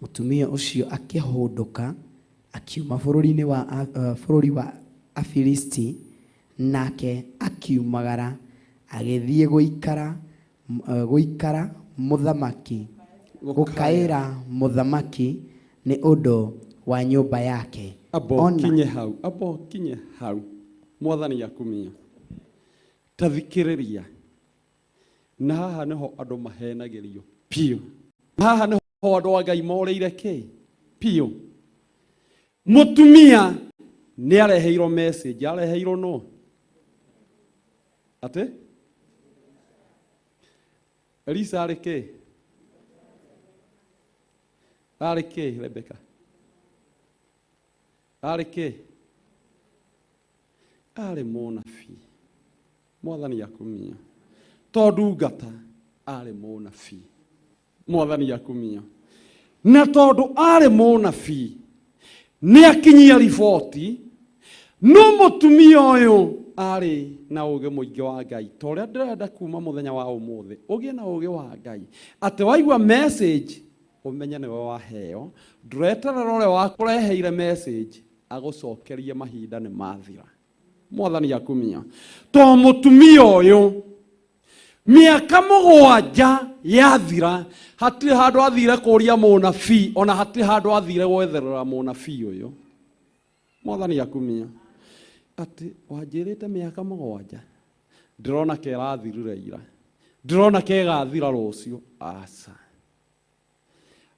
mũtumia ũcio akĩhũndũka akiuma bũrũri wa Afilisti, nake akiumagara agĩthiĩ gũikara mũthamaki, gũkaĩra mũthamaki nĩ ũndũ wa nyũmba yake. Abo kinye hau. Mwathani akumia. Tathikĩrĩria. Na haha nĩho andũ mahenagĩrio piũ. Haha nĩho andũ a Ngai morĩire kĩ piũ. Mũtumia nĩ areheirwo message, areheirwo no ate Elisa arĩ kĩ? Arĩ kĩ Rebeka? Arĩ kĩ? Arĩ mũnabii. Mwathani akumia. Tondũ ngata arĩ mũnabii. Mwathani akumia. Na tondũ arĩ mũnabii nĩ akinyia riboti, no mũtumia ũyũ arĩ na ũgĩ mũingĩ wa Ngai. To ũrĩa ndĩrenda kuma mũthenya wa ũmũthĩ ũgĩe na ũgĩ wa Ngai, atĩ waigua message ũmenye nĩwe waheo. Ndũreterera ũrĩa wakũreheire message agũcokerie mahinda nĩ mathira. Mwathani akumia. To mũtumia ũyũ mĩaka 7 yathira, hatirĩ handũ athire kũria mũnabii, ona hatirĩ handũ athire gwetherera mũnabii ũyũ. Mwathani akumia. Atĩ wanjĩrĩte mĩaka 7, ndĩrona kerathirire ira, ndĩrona kegathira rũciũ. Aca.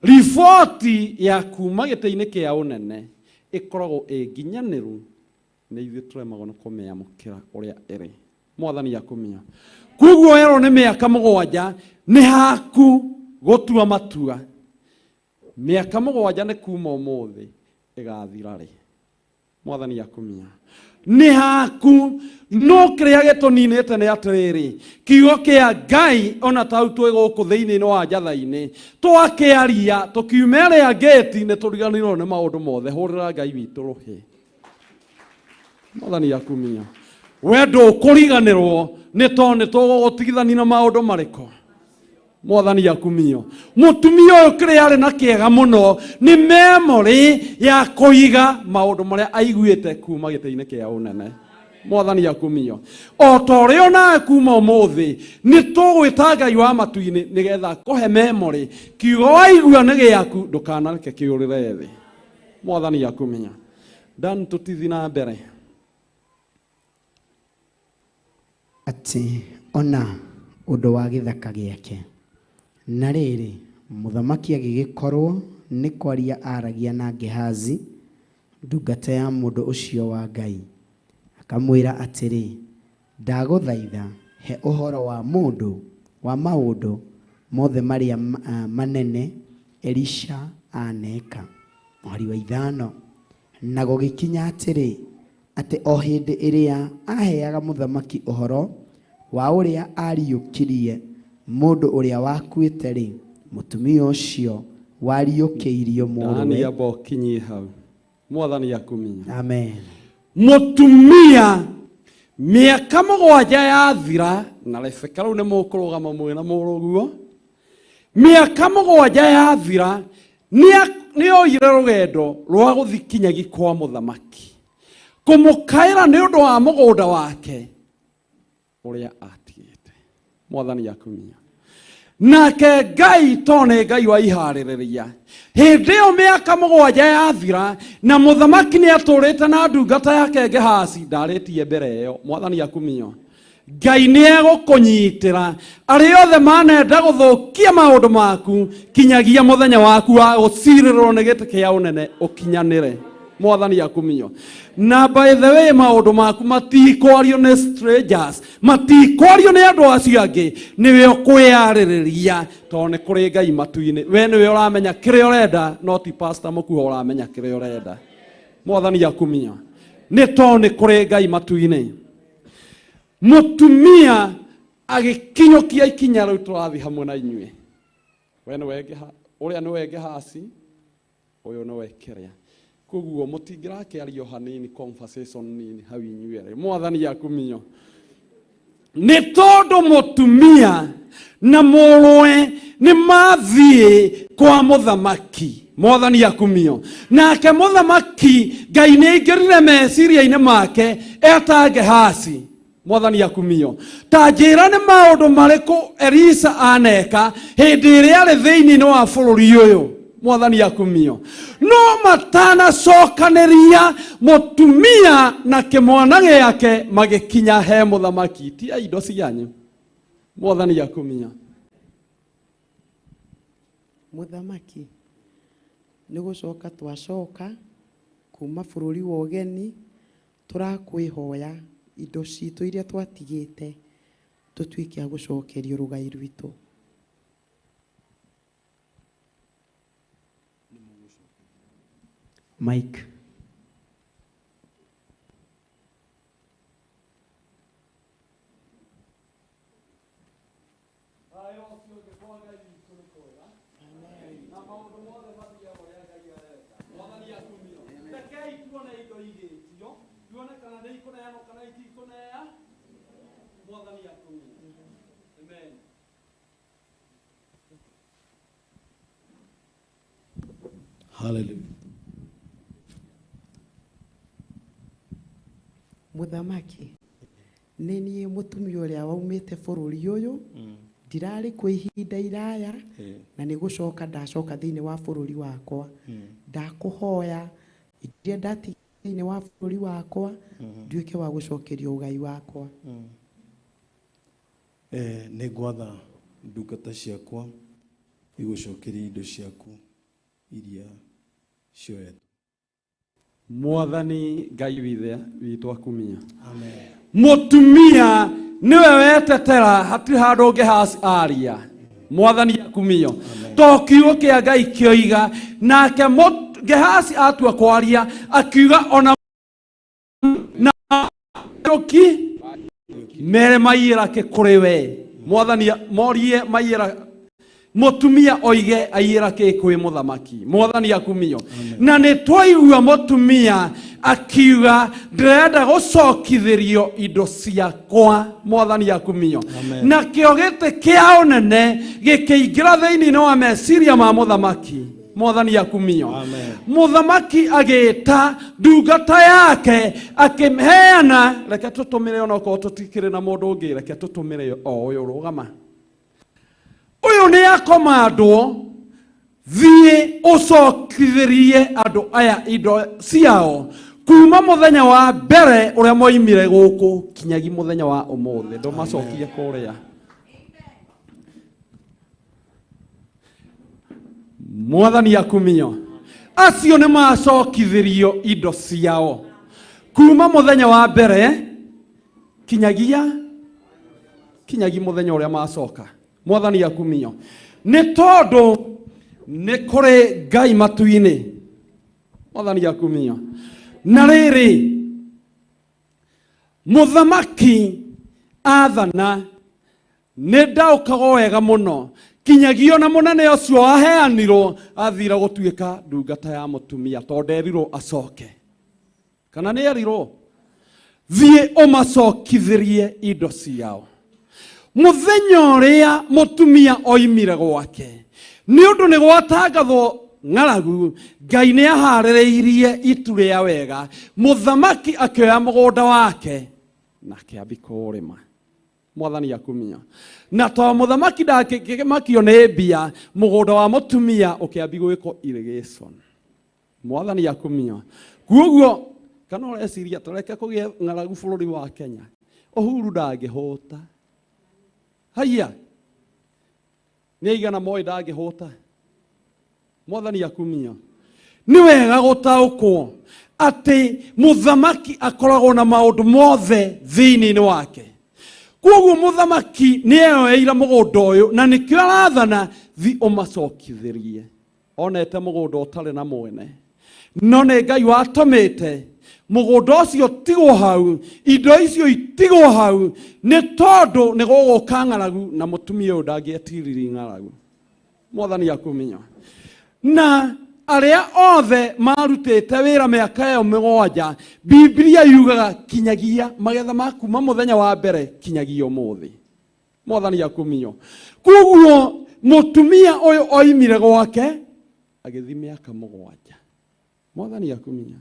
Riboti ya kuma gĩtĩ-inĩ kĩa ũnene ĩkoragwo ĩnginyanĩru, nĩ ithuĩ tũremagwo nĩ kũmĩamũkĩra ũrĩa ĩrĩ. Mwathani akumia. Koguo yerwo nĩ mĩaka 7 nĩ haku gũtua matua. Mĩaka 7 nĩ kuma ũmũthĩ ĩgathira rĩ. Mwathani akumia. Nĩ haku no kĩrĩa gĩtũninĩte nĩ atĩrĩrĩ, kiugo kĩa Ngai ona tau twĩ gũkũ thĩinĩ wa njatha-inĩ twakĩaria tũkiuma ĩrĩa gate nĩ tũriganĩirwo nĩ maũndũ mothe. Hũrĩra Ngai witũ rũhĩ. Mwathani akumia. We ndũkũriganĩrwo nĩ to nĩ tũgũgũtigithania na maũndũ marĩkũ. Mwathani akumia. Mũtumia ũyũ kĩrĩa arĩ na kĩega mũno nĩ memory ya kũiga maũndũ marĩa aiguĩte kuma gĩtĩ-inĩ kĩa ũnene. Mwathani akumia. O ta ũrĩa onawe kuma ũmũthĩ nĩ tũgwĩta Ngai wa matu-inĩ nĩgetha kũhe memory. Kiugo waigua nĩ gĩaku ndũkanareke kĩũrĩre thĩ. Mwathani akumia. Dan tũtithi na mbere. ati ona undu wa githaka giake na riri muthamaki agigikorwo ni kwaria aragia na Gehazi ndungata ya mundu ucio wa Ngai akamwira atiri ndaguthaitha he uhoro wa mundu wa maundu mothe maria manene Elisha aneka. Mwari wa ithano na gugikinya atiri ati o hindi iria aheaga muthamaki uhoro wa uria ariukirie mundu uria wakuite ri mutumia ucio wariukiirio Ndani ya bokinyi hau mwathani yakuminya. Amen. Mutumia miaka mugwanja yathira na Rebeka riu ni mukurugama mwina muruguo miaka mugwanja yathira ni oyire rugendo rwa guthikinyagi kwa muthamaki kumukaira ni undu wa mugunda wake uria atigite. Mwathani yakuminya. Nake Ngai tone Ngai wa ihaririria hindi yo miaka mugwanja yathira na muthamaki ni aturite na ndungata yake Gehazi ndaritie mbere yo. Mwathani yakuminya. Ngai ni egukunyitira ari othe manenda guthukia maundu maku kinyagia muthenya waku wa gucirirwo ni giti kia unene ukinyanire. Mwathani yakuminya. Na by the way maundu maku matikwario ni strangers, matikwario ni andu acio angi, niwe ukwiyaririria to ni kuri Ngai matu-ini. We niwe uramenya kiria urenda, no ti pastor mukuho uramenya kiria urenda. Mwathani yakuminya. Ni to ni kuri Ngai matu-ini. Mutumia agikinyukia ikinya riu turathi hamwe na inyue. We niwe uria niwe Gehazi, uyu niwe kiria. Koguo mutingirakiario hanini conversation nini hau inyuere. Mwathani yakuminya. Ni tondu mutumia na muruwe ni mathie kwa muthamaki. Mwathani yakuminya. Nake muthamaki Ngai ni ingirire meciria-ini make eta Gehazi. Mwathani yakuminya. Ta njira ni maundu mariku Elisha aneka hindi iria ari thiini wa bururi uyu. Mwathani yakuminya. No matana cokaniria mutumia na kimwana giake magikinya he muthamaki ti indo cianyu. Mwathani yakuminya. Muthamaki ni gucoka twacoka kuma bururi wa ugeni turakwihoya indo citu iria twatigite tutuike a gucokerio rugai rwitu. Mike. Hallelujah. Muthamaki ni nie mutumia uria waumite bururi uyu ndirari kwa ihinda iraya na ni gucoka ndacoka thiini wa bururi wakwa ndakuhoya iria ndati thiini wa bururi wakwa nduike wa gucokerio ugai wakwa. Ni gwatha ndungata ciakwa igucokeria indo ciaku iria cioetwo. Mwathani Ngai witu akumia. Amen. Mutumia niwe wetetera hati handu Gehazi aria. Mwathani akumia. To kiugo kia Ngai kioiga nake Gehazi atua kwaria akiuga ona na roki mere maira ke kuriwe. Mwathani morie maira mutumia oige ayira ke kwi muthamaki. Mwathani akumia. Na ni twaigua mutumia akiuga ndirenda gucokithirio indo ciakwa. Mwathani akumia. Na kiogete kia unene gikiingira thiini wa meciria ma muthamaki. Mwathani akumia. Muthamaki agita ndungata yake akimheana. Reke tutumire ona ko tutikire na mundu ungi, reke tutumire o uyu rugama. Uyu ni akomandwo thie ucokithirie andu aya indo ciao kuma muthenya wa mbere uria moimire guku kinyagi muthenya wa umuthi ndo macokie kuria Mwathani akumio acio nĩ macokithirio indo ciao kuma muthenya wa mbere kinyagia muthenya uria macoka. Mwathani akumio nĩ tondũ nĩ kũrĩ Ngai matu-inĩ. Mwathani akumio na rĩrĩ muthamaki athana nĩ ndaũkaga wega mũno kinyagio na munene ũcio waheanirwo athira gũtuĩka ndungata ya mũtumia tondũ erirwo acoke. Kana nĩ erirwo thiĩ ũmacokithirie indo ciao. Muthenya ũrĩa mũtumia oimire gwake nĩ ũndũ nĩ gwatangathwo ng'aragu Ngai nĩ aharĩrĩirie itu rĩa wega muthamaki akĩoya mũgũnda wake na akĩambia kũrĩma. Mwathani akumia na to muthamaki ndakĩmakio nĩ mbia mũgũnda wa mũtumia ũkĩambia gwĩkwo irrigation. Mwathani akumia kuoguo kana ũreciria tũreke kũgĩa ng'aragu bũrũri wa Kenya. Uhuru ndangĩhũta. Haya nĩ igana moĩ ndangĩhũta. Mwathani akumia nĩ wega gũtaũkwo atĩ muthamaki akoragwo na maũndũ mothe thĩinĩ wake. Kuoguo muthamaki nĩ eyoeire mũgũnda ũyũ na nĩkĩo arathana thi ũmacokithirie. Onete mũgũnda ũtarĩ na mwene no nĩ Ngai watũmĩte mũgũnda ũcio tigwo hau, indo icio itigwo hau nĩ tondũ nĩ gũgũka ng'aragu na mũtumia ũyũ ndangĩetiriri ng'aragu. Mwathani akumia na arĩa othe marutĩte wĩra mĩaka ĩyo mũgwanja Biblia yugaga kinyagia magetha ma kuma mũthenya wa mbere kinyagia ũmũthĩ. Mwathani akumio kuoguo mũtumia ũyũ oimire gwake agĩthi mĩaka mũgwanja. Mwathani akumia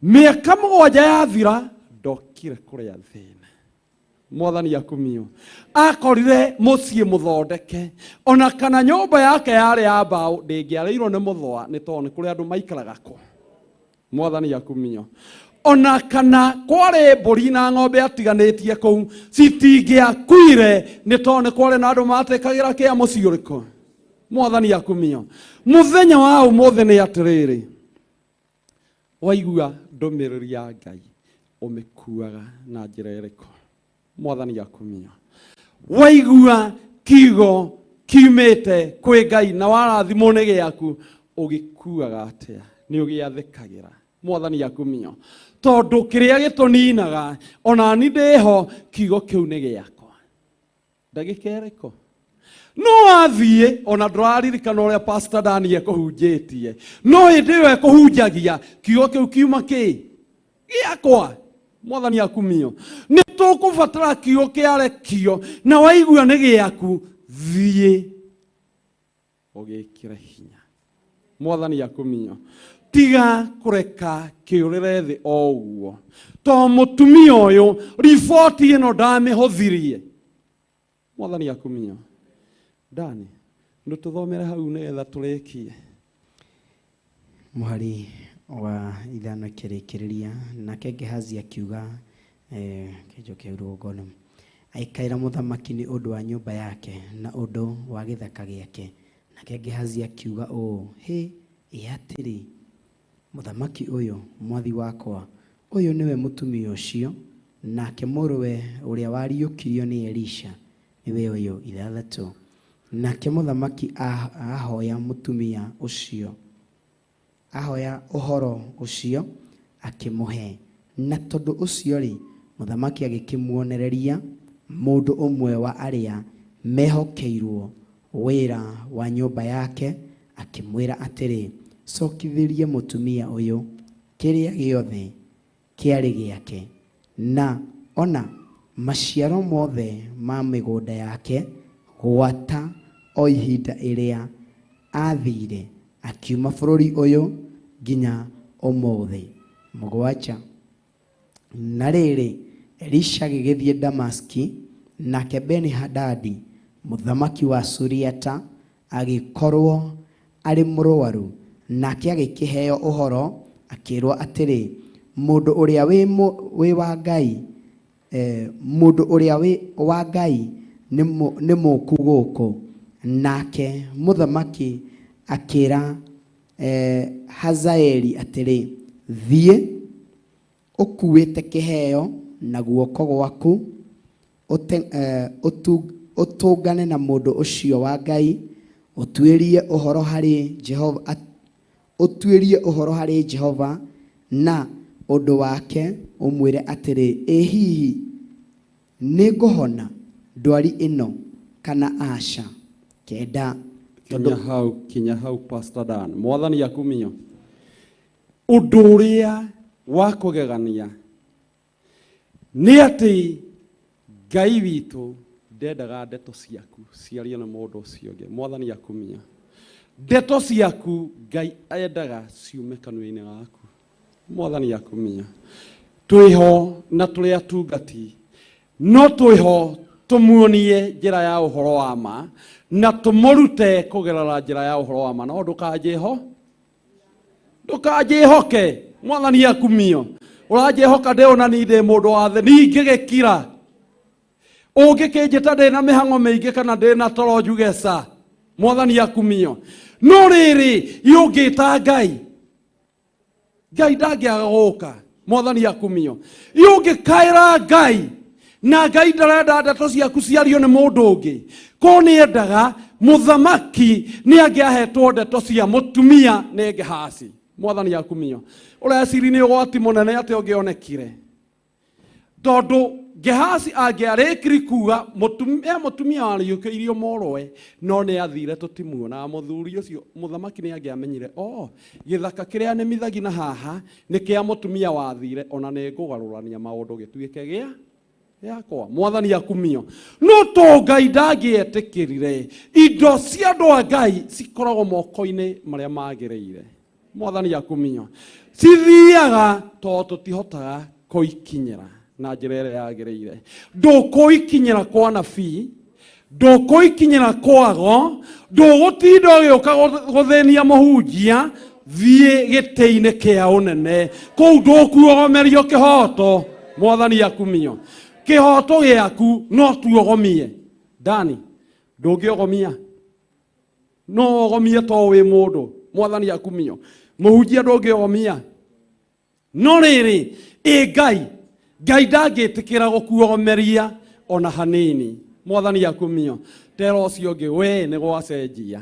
mĩaka mũgwanja yathira ndokire kũrĩa thĩna. Mwathani akumio akorire mũciĩ mũthondeke ona kana nyũmba yake yarĩ ya mbaũ ndĩngĩarĩirwo nĩ mũthwa nĩ tondũ nĩ kũrĩ andũ maikaraga kũ. Mwathani akumio ona kana kwarĩ mbũri na ng'ombe atiganĩtie kũu citingĩakuire nĩ tondũ nĩ kwarĩ na andũ matĩkagĩra kĩa mũciĩ ũrĩkũ. Mwathani akumio mũthenya wa ũmũthĩ nĩ atĩrĩrĩ waigua ndũmĩrĩri ya Ngai ũmĩkuaga na njĩra ĩrĩkũ. Mwathani akumia waigua kiugo kiumĩte kwĩ Ngai na warathimwo nĩ gĩaku ũgĩkuaga atĩa nĩ ũgĩathĩkagĩra. Mwathani akumia tondũ kĩrĩa gĩtũninaga ona ni ndĩho kiugo kĩu nĩ gĩakwa. Ndagĩka ĩrĩkũ no athiĩ ona ndũraririkana ũrĩa Pastor Daniel kũhunjĩtie no hĩndĩ ĩyo ekũhunjagia kiugo kĩu kiuma kĩ gĩakwa. Mwathani akumio nĩ tũkũbatara kiugo kĩarekio na waigua nĩ gĩaku thiĩ ũgĩkĩre hinya. Mwathani akumio tiga kũreka kĩũrĩre thĩ o ũguo to mũtumia ũyũ riboti ĩno ndamĩhũthirie. Mwathani akumio Dani ndũtũthomere hau nĩgetha tũrĩkie. Mũhari wa ithano kĩrĩkĩrĩria nake Gehazi akiuga kĩnjo kĩa rũgano aikaira mũthamaki nĩ ũndũ wa nyũmba yake na ũndũ wa gĩthaka gĩake. Nake Gehazi akiuga hĩ atĩrĩ mũthamaki ũyũ mwathi wakwa ũyũ nĩwe mũtumia ũcio nake mũrũwe ũrĩa wariũkirio nĩ Elisha nĩwe ũyũ. 6 nake mũthamaki ahoya mũtumia ũcio ahoya ũhoro ũcio akĩmũhe na tondũ ũcio rĩ mũthamaki agĩkĩmuonereria mũndũ ũmwe wa arĩa mehokeirwo wĩra wa nyũmba yake akĩmwĩra atĩrĩ cokithĩrie mũtumia ũyũ kĩrĩa gĩothe kĩarĩ gĩake na ona maciaro mothe ma mĩgũnda yake gwata o ihinda ĩrĩa athire akiuma bũrũri ũyũ nginya ũmũthĩ. 7 na rĩrĩ Elisha agĩgĩthiĩ Damaski nake Beni-Hadadi mũthamaki wa Suriata agĩkorwo arĩ mũrũaru nake agĩkĩheo ũhoro akirwo atĩrĩ mũndũ ũrĩa wĩ wa Ngai mũndũ ũrĩa wĩ wa Ngai nĩ mũku gũkũ. Nake mũthamaki akĩra Hazaeli atĩrĩ thiĩ ũkuĩte kĩheo na guoko gwaku ũtũngane na mũndũ ũcio wa Ngai ũtuĩrie ũhoro harĩ Jehova na ũndũ wake ũmwĩre atĩrĩ ĩ hihi nĩngũhona ndwari ĩno kana aca. Kenda kinya hau Pastor Dan mwathani akumio ũndũ ũrĩa wa kũgegania nĩ atĩ Ngai witũ ndendaga ndeto ciaku ciario na mũndũ ũcio ũngĩ. Mwathani akumia ndeto ciaku Ngai endaga ciume kanua-inĩ gaku. Mwathani akumia twĩho na tũrĩ atungati no twĩho tũmuonie njĩra ya ũhoro wa ma na tũmũrute kũgerera njĩra ya ũhoro wa ma. No ndũkanjĩhoke mwathani akumio ũranjĩhoka ndĩona ni ndĩ mũndũ wa thĩ ningĩgĩkira ũngĩkĩnjĩta ndĩ na mĩhang'o mĩingĩ kana ndĩ na toro njuge ca. Mwathani akumio no rĩrĩ yũngĩta Ngai ndangĩaga gũka. Mwathani akumio yũngĩkaĩra Ngai na Ngai ndarenda ndeto ciaku ciario nĩ mũndũ ũngĩ ko nĩendaga mũthamaki nĩangĩahetwo ndeto cia mũtumia nĩ Gehazi. Mwathani akumio ũreciri nĩ ũgwati mũnene atĩ ũngĩonekire tondũ Gehazi angĩarĩkiri kuga mũtumia warĩũkĩirio moroe no nĩ athire tũtimuona mũthuri ũcio mũthamaki nĩ angĩamenyire gĩthaka kĩrĩa nĩmithagi na haha nĩ kĩa mũtumia wathire ona nĩ ngũgarũrania maũndũ gĩtuĩke yakwa. Mwathani akumio no to Ngai ndangĩetĩkĩrire indo cia andũ a Ngai cikoragwo moko-inĩ marĩa magĩrĩire. Mwathani akumio cithiaga tondũ tũtihotaga kũikinyĩra na njĩra ĩrĩa yagĩrĩire. Ndũkũikinyĩra kwa nabii, ndũkũikinyĩra kwago, ndũgũtinda ũgĩũka gũthĩnia mũhunjia. Thiĩ gĩtĩ-inĩ kĩa ũnene kũu ndũkuogomerio kĩhoto. Mwathani akumio kĩhoto gĩaku no tuogomie. Dani ndũngĩogomia no ogomie to wĩ mũndũ. Mwathani akumio mũhunjia ndũngĩogomia. No rĩrĩ Ngai ndangĩtĩkĩra gũkuogomeria ona hanini. Mwathani akumio tera ũcio ũngĩ we nĩ gwacenjia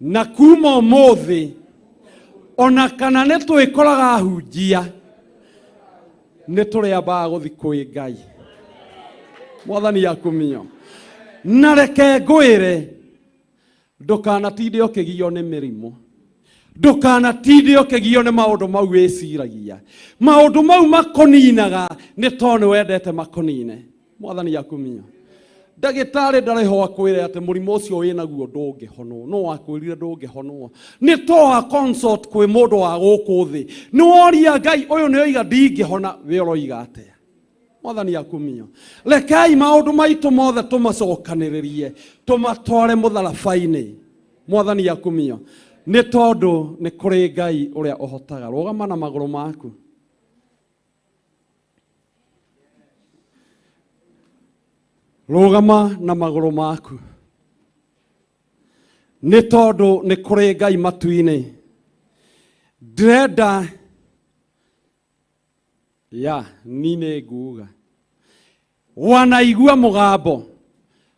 na kuma ũmũthĩ ona kana nĩ twĩkoraga hunjia nĩ tũrĩambaga gũthiĩ kwĩ Ngai. Mwathani akumio na reke ngwĩre ndũkanatinde ũkĩgio nĩ mĩrimũ, ndũkanatinde ũkĩgio nĩ maũndũ mau wĩciragia. Maũndũ mau makoninaga nĩ tondũ nĩ wendete makonine. Mwathani akumio ndagĩtarĩ ndarĩ ho akwĩre atĩ mũrimũ ũcio wĩnaguo ndũngĩhonwo. No akwĩrire ndũngĩhonwo nĩ to consult kwĩ mũndũ wa gũkũ thĩ. Nĩ woria Ngai ũyũ nĩ oiga ndingĩhona, we ũroiga atĩa? Mwathani akumio rekei maũndũ maitũ mothe tũmacokanĩrĩrie tũmatware mũtharaba-inĩ. Mwathani akumio nĩ tondũ nĩ kũrĩ Ngai ũrĩa ũhotaga. Rũgama na magũrũ maku. Rũgama na magũrũ maku. Nĩ tondũ nĩ kũrĩ Ngai matu-inĩ. Ndĩrenda ni nĩ nguga wanaigua mũgambo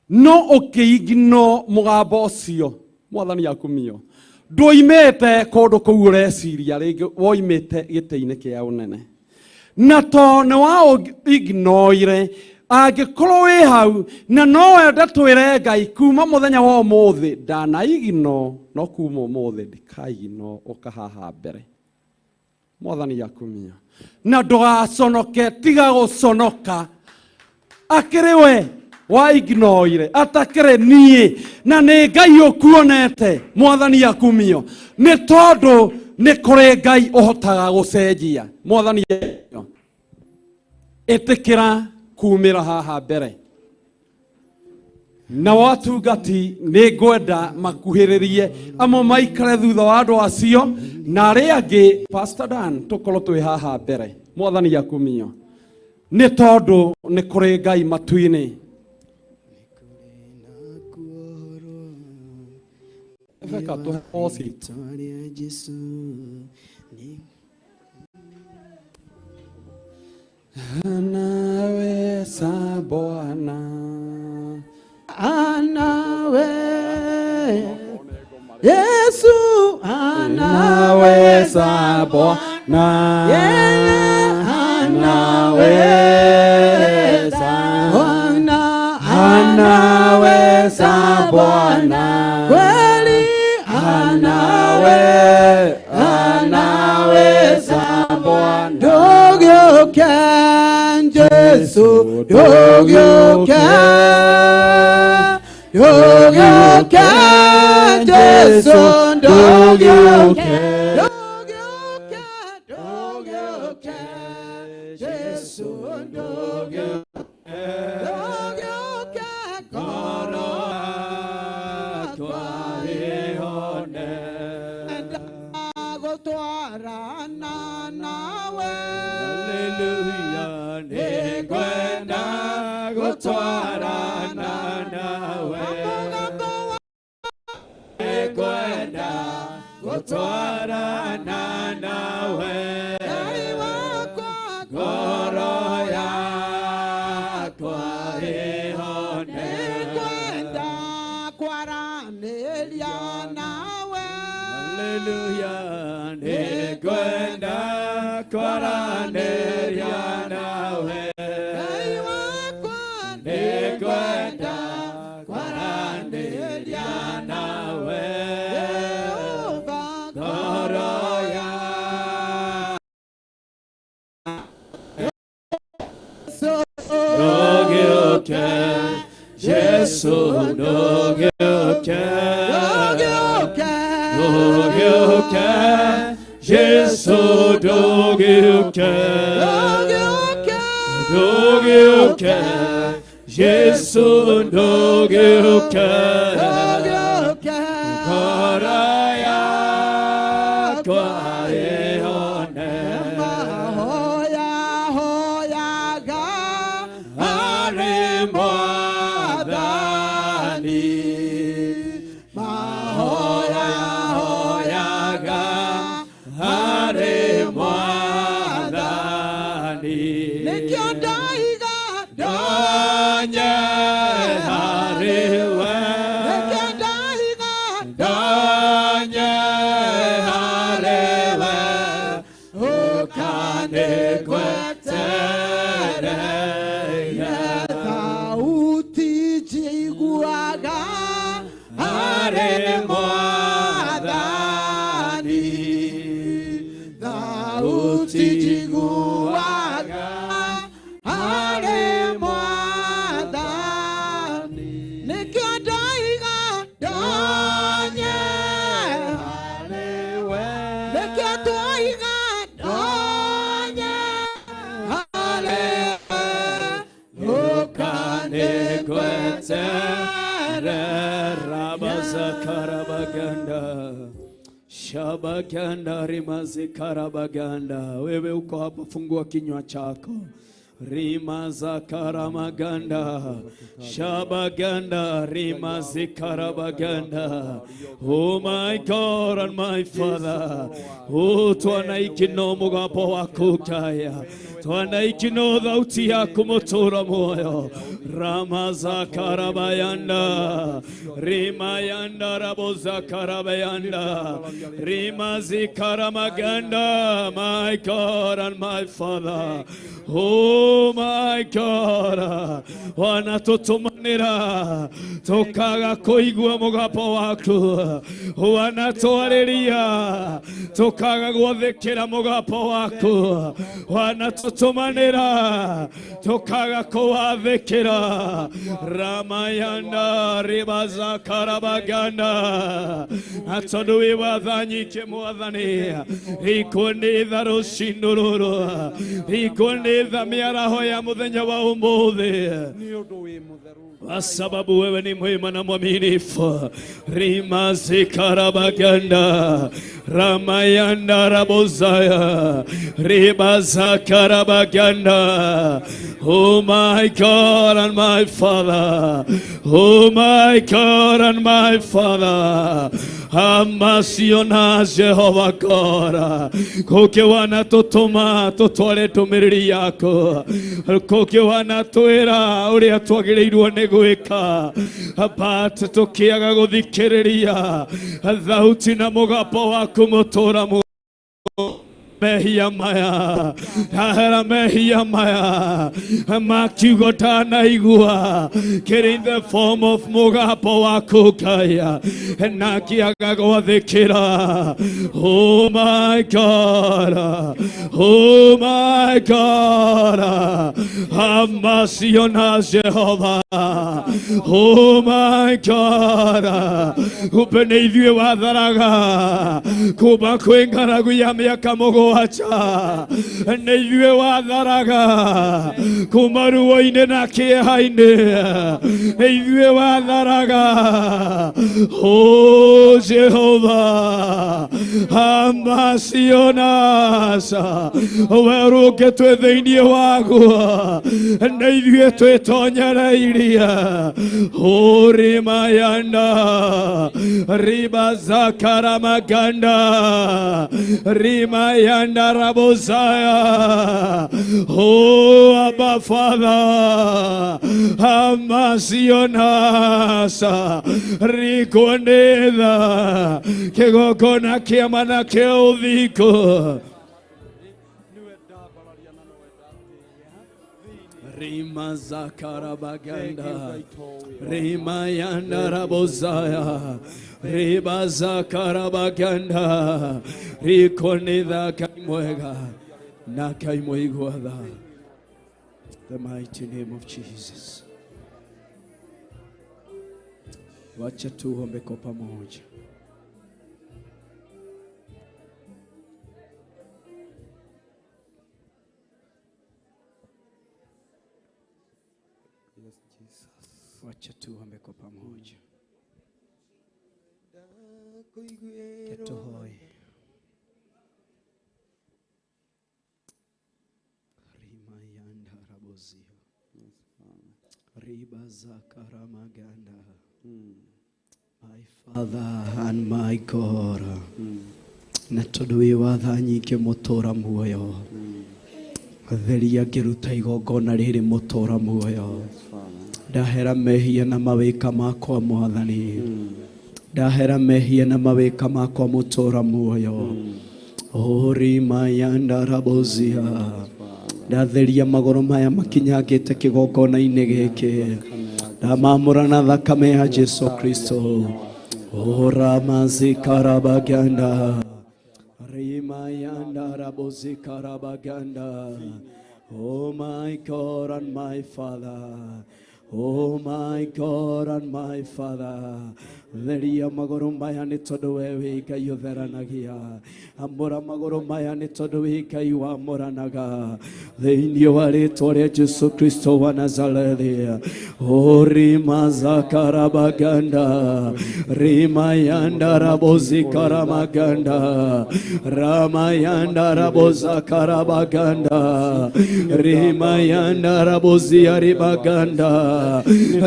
no ũkĩigino mũgambo ũcio. Mwathani akumio ndũimĩte kũndũ kũu ũreciria rĩngĩ woimĩte gĩtĩ-inĩ kĩa ũnene na to nĩ wa ignoire. Angĩkorwo wĩ hau na no wende twĩre Ngai kuma mũthenya wa ũmũthĩ ndanaigino no kuma ũmũthĩ ndikaigino ũka haha mbere. Mwathani akumio na ndũgaconoke, tiga gũconoka. Akĩrĩ we wa ignoire atakĩrĩ niĩ na nĩ Ngai ũkuonete. Mwathani akumio nĩ tondũ nĩ kũrĩ Ngai ũhotaga gũcenjia. Mwathani ĩtĩkĩra kumĩra haha mbere. na watungati nĩ ngwenda makuhĩrĩrie amwe maikare thutha wa andũ acio na arĩa angĩ Pastor Dan tũkorwo twĩ haha mbere. Mwathani akumio nĩ tondũ nĩ kũrĩ Ngai matu-inĩ. Rebeka tũhe oci anaweza Bwana, Anawe Yesu anaweza Bwana, anaweza Bwana, anaweza Bwana, kweli anaweza Bwana. Dogyoke Yesu, dogyoke Yesu, dogyoke Yesu, dogyoke koro twahone ndagotwarana nawe. Hallelujah, nĩngwenda gũtwarana nawe, nĩngwenda gũtwarana nawe, ngoro yakwa ĩhone, nĩngwenda kwaranĩria nawe. Hallelujah, nĩngwenda kwaranĩria nawe, nĩngwenda kwaranĩria nawe, ngoro ndũgĩũke Jesu, ndũgĩũke, ndũgĩũke Jesu, ndũgĩũke, ndũgĩũke Jesu, ndũgĩũke, ngoro yakwa ĩhone, hoyaga harĩ Mwathani, hoyaga harĩ Mwathani, nĩkĩo ndaiga ndonye harĩ we, nĩkĩo ndaiga ndonye harĩ we, ũkanĩgwetereire thauti njiguaga harĩ Mwathani, thauti njiguaga harĩ Mwathani, nĩkĩo ndaiga ndonye harĩ we, nĩkĩo twaiga ndonye harĩ we, ũkanĩgweterere rabazakarabaganda shabaganda rimazikarabaganda. Wewe uko hapa, fungua kinywa chako. Rimazakaramaganda shabaganda rimazikarabaganda. Oh my God and my Father, oh twanaikino mugambo wako kaya, twanaikino thauti yako mutura moyo. Ramazakarabayanda rimayanda rabozakarabayanda rimazikaramaganda. My God and my Father, oh my God, wanatutumanira tukaga kuigua mugambo waku, wanatwarĩria tukaga gwathĩkĩra mugambo waku, wanatutumanira tukaga kuwathĩkĩra. Ramayanda ribazakarabaganda. Atondu wi wathanyike Mwathani, ikunitha ruciinũ rũrũ, ikunitha mĩaraho ya mũthenya muthenya wa umuthi kwa sababu wewe ni mwema na mwaminifu. Rima zikarabaganda ramayanda rabozaya riba zakarabaganda. Oh my God and my Father, oh my God and my Father, amasiona Jehova kora koke wana totoma totwale tumiriri yako koke wana twera uria twagirirwo ni gwika abate tukiaga guthikiriria thauti na mugapo waku mutura mu mehia maya ahera mehia maya makiugo tanaigua kiri in the form of mugapo waku kaya nakiaga gwathikira. Oh my God, oh my God, amasiona Jehova. Oh my God, upene ithuĩ watharaga kuma kwĩ ng'aragu ya mĩaka mũgwanja nĩ ithuĩ watharaga kuma ruo-inĩ na kĩeha-inĩ nĩ ithuĩ watharaga. Oh Jehova, amacionasa werũke twĩ thĩinĩ waguo nĩ ithuĩ twĩtonyereirie. Oh rimayanda riba zakaramaganda rimayanda rabozaya. Oh Abba Father, amacionasa rikonetha kigokona kia mana kia uthiko. Rima zakarabaganda rimayanda rabozaya riba zakarabaganda rikonetha kaimwega na kaimwiguatha. The mighty name of Jesus. Wacha tuombe kwa pamoja. Wacha tuombe kwa pamoja. Ketohoi. Rimayanda rabozia. Riba zakaramaganda. My Father and my God. Na tondu wi watha nyingi mutura muoyo. Theria ngiruta igongona riri mutura muoyo. Ndahera mehia na mawika makwa Mwathani. Ndahera mehia na mawika makwa mutura muoyo. O rimayanda rabozia. Ndatheria magoro maya makinyagite kigongona-ini giki. Ndamamura na thakame ya Jesu Kristo. O ramazikarabaganda rimayanda rabozikarabaganda. Oh my God and my Father, oh my God and my Father. Theria magoro maya ni tondu wewe Ngai utheranagia. Amura magoro maya ni tondu wi Ngai wamuranaga. Thĩinĩ wa rĩĩtwa rĩa Jesu Kristo wa Nazarethi. O rimazakarabaganda rimayanda rabozikaramaganda ramayanda rabozakarabaganda rimayanda raboziaribaganda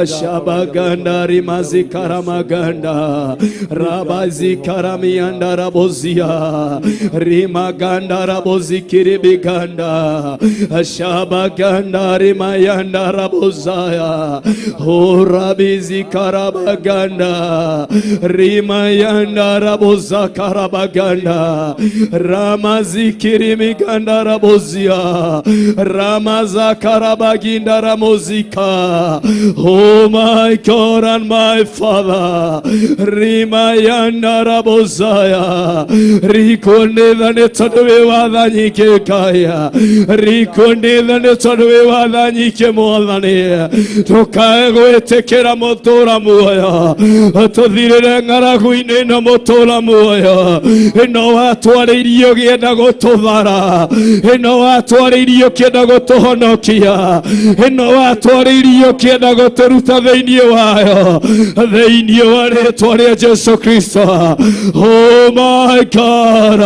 shabaganda rimazikaramaganda rabazikaramianda rabozia rimaganda rabozikiribiganda shabaganda rimayanda rabozaya. O rabizikarabaganda rimayanda rabozakarabaganda ramazikirimiganda rabozia ramazakarabaginda ramozika Oh my God and my Father. Rimayanda rabosaya. Rikoneda ne tadwe wadanyike kaya. Rikoneda ne tadwe wadanyike muadane. Tokaego etekera motora muaya. Atodire ngara kuine na motora muaya. Eno atwaririo gienda gotodara. Eno atwaririo kienda gotohonokia. Eno atwaririo kienda gotoruta theinie wayo. Theinie wa rĩĩtwa rĩa Jesu Kristo. Oh my God.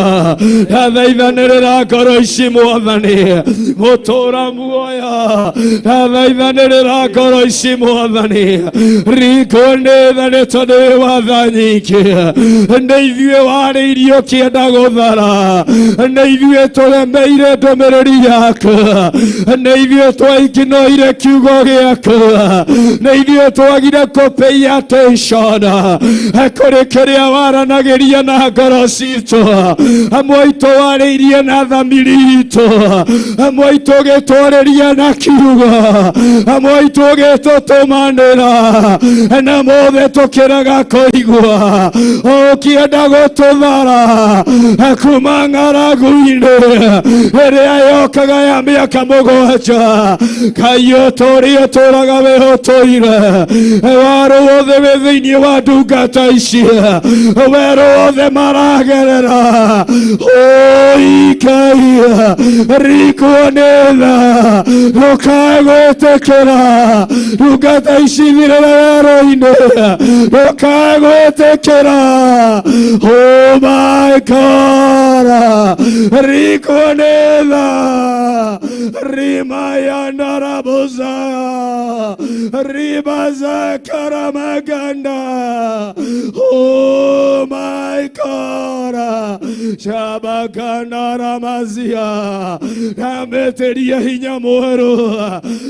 Athaithanĩrĩra ngoro ici Mwathani. Mũtũũra muoya. Athaithanĩrĩra ngoro ici Mwathani. Rikonetha nĩ tondũ wĩ watha nyingĩ. Nĩ ithuĩ warĩirio kĩenda gũthara. Nĩ ithuĩ tũremeire ndũmĩrĩri yaku. Nĩ ithuĩ twaikinoire kiugo gĩaku. Nĩ ithuĩ twagire kũpay attention kũrĩ kĩrĩa waranagĩria na ngoro citũ. Amwe aitũ warĩirie na thamiri itũ. Amwe aitũ ũgĩtwarĩria na kiugo. Amwe aitũ ũgĩtũtũmanĩra. Na mothe tũkĩrega kũigua. Ũkĩenda gũtũthara kuma ng'aragu-inĩ ĩrĩa yokaga ya mĩaka mũgwanja. Ngai ũtũũria ũtũũraga wĩhũtũire. Werũ wothe wĩ thĩinĩ wa ndungata ici. Werũ wothe maragerera. Ngai rikuonetha ndũkae gwĩtĩkĩra ndungata ici thirĩre werũ-inĩ. Ndũkae gwĩtĩkĩra. Oh my God. Rikuonetha rimayanda rabosaya. Ribaza karamaganda. Oh my God. Shabakanda ramazia. Nameteria hinya mweru.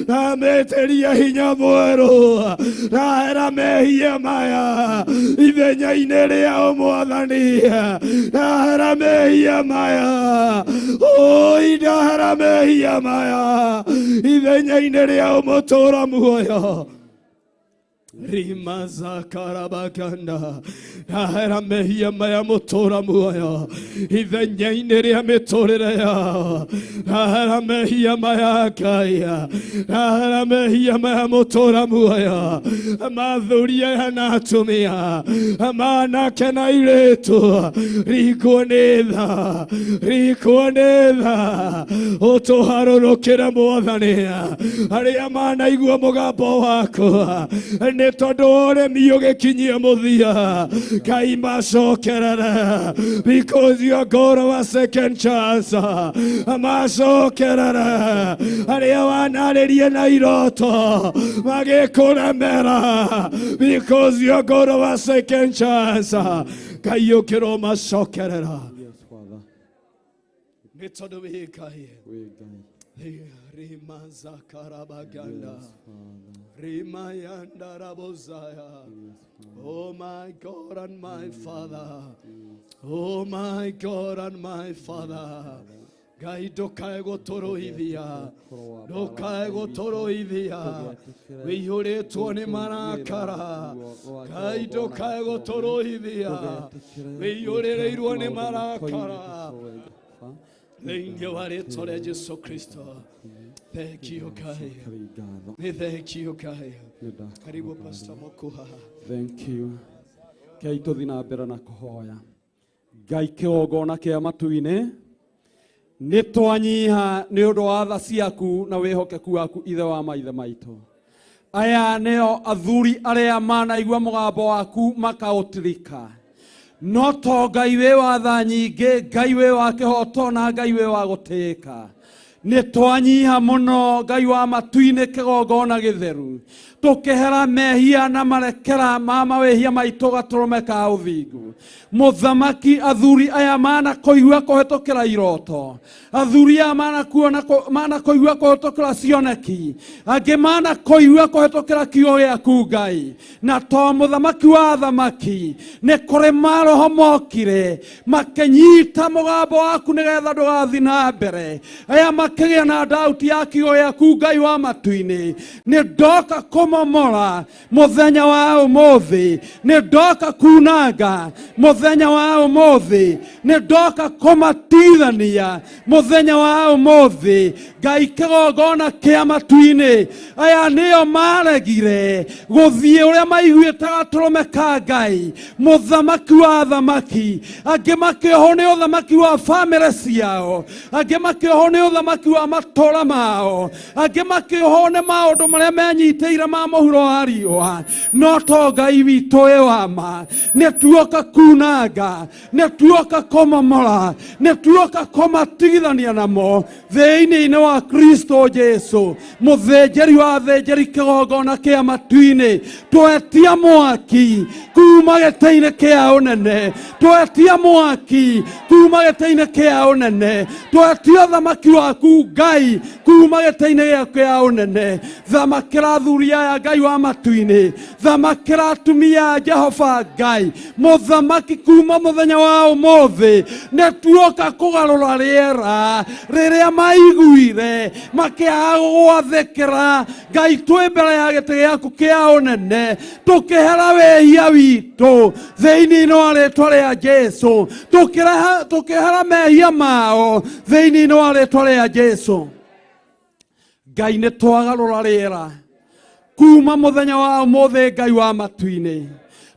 Nameteria hinya mweru. Nahera mehia maya. Ithenya inerea Mwathani. Nahera mehia maya. Oh idahera mehia maya. Ithenya inerea mũtũũra muoyo. Rimaza karabakanda. Nahera mehia maya mũtũũra muoyo. Ithenya-inĩ rĩa mĩtũrĩre yao. Nahera mehia maya Ngai. Nahera mehia maya mũtũũra muoyo. Mathuri aya na atumia. Manake na airĩtu. Rikuonetha. Rikuonetha. Ũtũharũrũkĩre Mwathani. Arĩa manaigua mũgambo waku. Nĩ tondũ ũremi ũgĩkinyia mũthia. Ngai macokerere. Because you are God of a second chance. Macokerere. Arĩa wanarĩrie na iroto magĩkũremera. Because you are God of a second chance. Ngai ũkĩro macokerera. Nĩ tondũ wĩ Ngai. Rimaza karabaganda. Rimayanda rabosaya. Oh my God and my Father. Oh my God and my Father. Ngai ndũkae gũtũrũithia. Ndũkae gũtũrũithia. Wĩihũrĩtwo nĩ marakara. Ngai ndũkae gũtũrũithia. Wĩihũrĩrĩirwo nĩ marakara. Thĩinĩ wa rĩĩtwa rĩa Jesu Kristo. Thank you, Kai. Thank you, Kai. Karibu Pastor Mokuha. Thank you. Ngai tũthiĩ na mbere na kũhoya. Ngai kĩgongona kĩa matu-inĩ nĩ twanyiha nĩ ũndũ wa tha ciaku na wĩhokeku waku ithe wa maithe maitũ. Aya nĩo athuri arĩa manaigua mũgambo waku makaũtirika. No to Ngai wĩ wa tha nyingĩ, Ngai wĩ wa kĩhoto na Ngai wĩ wa gũtĩĩka. Nĩ twanyiha mũno Ngai wa matu-inĩ kĩgongona gĩtheru. Tũkĩhera mehia na marekera ma mawĩhia maitũ gatũrũme ka ũthingu. Mũthamaki athuri aya manakũigua kũhĩtũkĩra iroto. Athuri aya manakũigua kũhĩtũkĩra cioneki. Angĩ manakũigua kũhĩtũkĩra kiugo gĩaku Ngai. Na to mũthamaki wa athamaki nĩ kũrĩ maroho mokire makĩnyita mũgambo waku nĩgetha ndũgathiĩ na mbere. Aya makĩgĩa na ndauti ya kiugo gĩaku Ngai wa matu-inĩ. Nĩ ndoka kũmomora mũthenya wa ũmũthĩ. Nĩ ndoka kunanga mũthenya wa ũmũthĩ. Nĩ ndoka kũmatithania mũthenya wa ũmũthĩ. Ngai kĩgongona kĩa matu-inĩ. Aya nĩo maregire gũthiĩ ũrĩa maiguĩte gatũrũme ka Ngai, mũthamaki wa thamaki. Angĩ makĩohwo nĩ ũthamaki wa bamĩrĩ ciao. Angĩ makĩohwo nĩ ũthamaki wa matũũra mao. Angĩ makĩohwo nĩ maũndũ marĩa menyitĩire ma mũhuro wa riũa. No to Ngai witũ wĩ wa ma. Nĩ tuoka kunanga, nĩ tuoka kũmomora, nĩ tuoka kũmatigithania namo thĩinĩ-inĩ wa Kristo Jesu, mũthĩnjĩri wa thĩnjĩri kĩgongona kĩa matu-inĩ. Twetia mwaki kuma gĩtĩ-inĩ kĩa ũnene. Twetia mwaki kuma gĩtĩ-inĩ kĩa ũnene. Twetia thamaki waku Ngai kuma gĩtĩ-inĩ kĩa ũnene. Thamakĩra athuri aya Ngai wa matu-inĩ. Thamakĩra atumia a Jehova Ngai. Mũthamaki kuma mũthenya wa ũmũthĩ. Nĩ tuoka kũgarũra rĩera rĩrĩa maiguire makĩaga gwathĩkĩra. Ngai twĩ mbere ya gĩtĩ gĩaku kĩa ũnene tũkĩhera wĩhia witũ thĩinĩ wa rĩĩtwa rĩa Jesu. Tũkĩhera mehia mao thĩinĩ wa rĩĩtwa rĩa Jesu. Ngai nĩ twagarũra rĩera kuma mũthenya wa ũmũthĩ Ngai wa matu-inĩ.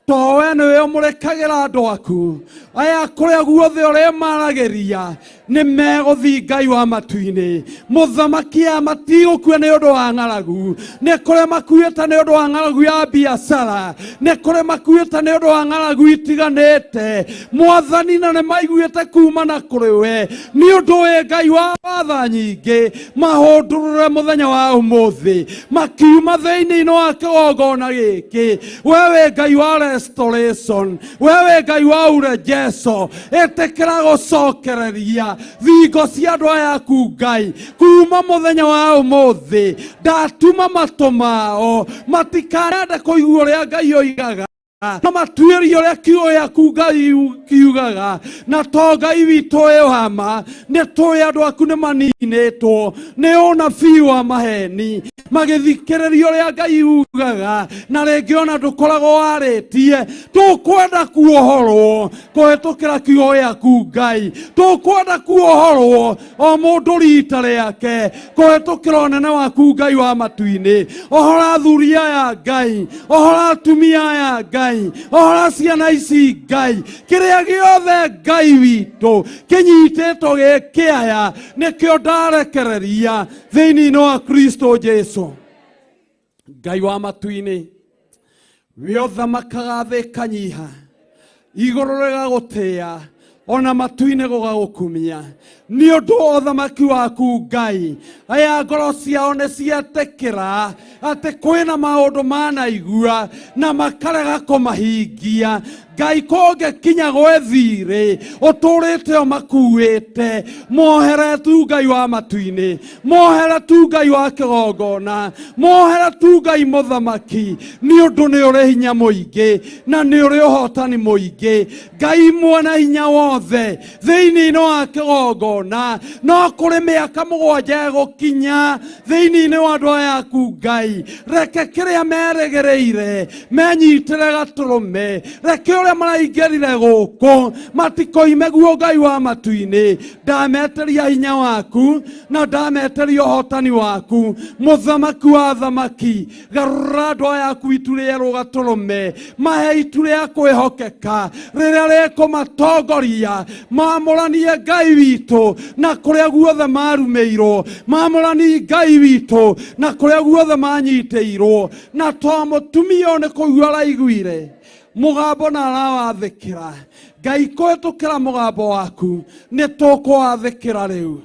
To we nĩwe ũmũrekagĩra andũ aku. Aya kũrĩa guothe ũrĩa maragĩria nĩ megũthiĩ Ngai wa matu-inĩ. Mũthamaki aya matigũkua nĩ ũndũ wa ng'aragu. Nĩ kũrĩa makuĩte nĩ ũndũ wa ng'aragu ya biacara. Nĩ kũrĩa makuĩte nĩ ũndũ wa ng'aragu itiganĩte. Mwathani na nĩ maiguĩte kuma na kũrĩ we. Nĩ ũndũ wĩ Ngai wa watha nyingĩ mahũndũrũre mũthenya wa ũmũthĩ. Makiuma thĩinĩ-inĩ wa kĩgongona gĩkĩ. We wĩ Ngai wa restoration. We wĩ Ngai wa urejeso. Ĩtĩkĩra gũcokereria thingo cia andũ aya aku Ngai kuma mũthenya wa ũmũthĩ. Ndatuma matũ mao matikanende kũigua ũrĩa Ngai oigaga, na matuĩrie ũrĩa kiugo gĩaku Ngai kiugaga. Na to Ngai witũ wĩ wa ma. Nĩ tũĩ andũ aku nĩ maninĩtwo nĩ ũnabii wa maheni magĩthikĩrĩria ũrĩa Ngai yugaga, na rĩngĩ ona ndũkoragwo warĩtie. Tũkwenda kuohorwo kũhĩtũkĩra kiugo gĩaku Ngai. Tũkwenda kuohorwo o mũndũ rita rĩake kũhĩtũkĩra ũnene waku Ngai wa matu-inĩ. Ohora athuri aya Ngai, ohora atumia aya Ngai, ohora ciana ici Ngai. Kĩrĩa gĩothe Ngai witũ kĩnyitĩtwo gĩkĩaya nĩkĩo ndarekereria thĩinĩ wa Kristo Jesu. Ngai wa matu-inĩ, we ũthamakaga thĩ ĩkanyiha, igũrũ rĩgagũtĩĩa, ona matu-inĩ gũgagũkumia. Nĩ ũndũ wa ũthamaki waku Ngai, aya ngoro ciao nĩ cietĩkĩra atĩ kwĩna maũndũ manaigua na makarega kũmahingia. Ngai kũngĩkinya gwĩ thirĩ ũtũrĩte o makuĩte, mohere tu Ngai wa matu-inĩ, mohere tu Ngai wa kĩgongona, mohere tu Ngai mũthamaki. Nĩ ũndũ nĩ ũrĩ hinya mũingĩ na nĩ ũrĩ ũhotani mũingĩ. Ngai mwena hinya wothe thĩinĩ wa kĩgongona. No kũrĩ mĩaka 7 gũkinya thĩinĩ wa andũ aya aku Ngai. Reke kĩrĩa merĩgĩrĩire menyitĩre gatũrũme. Reke ũrĩa maraingĩrire gũkũ matikoime guo Ngai wa matu-inĩ. Ndameteria hinya waku na ndameteria ũhotani waku. Mũthamaki wa thamaki, garũra andũ aya aku itu rĩerũ gatũrũme. Mahe itu rĩa kwĩhokeka rĩrĩa rĩkũmatongoria. Mamũranie Ngai witũ na kũrĩa guothe marumĩirwo. Mamũranie Ngai witũ na kũrĩa guothe manyitĩirwo. Na to mũtumia nĩ kũigua araiguire mũgambo na arawathĩkĩra. Ngai kũhĩtũkĩra mũgambo waku nĩ tũkũwathĩkĩra rĩu.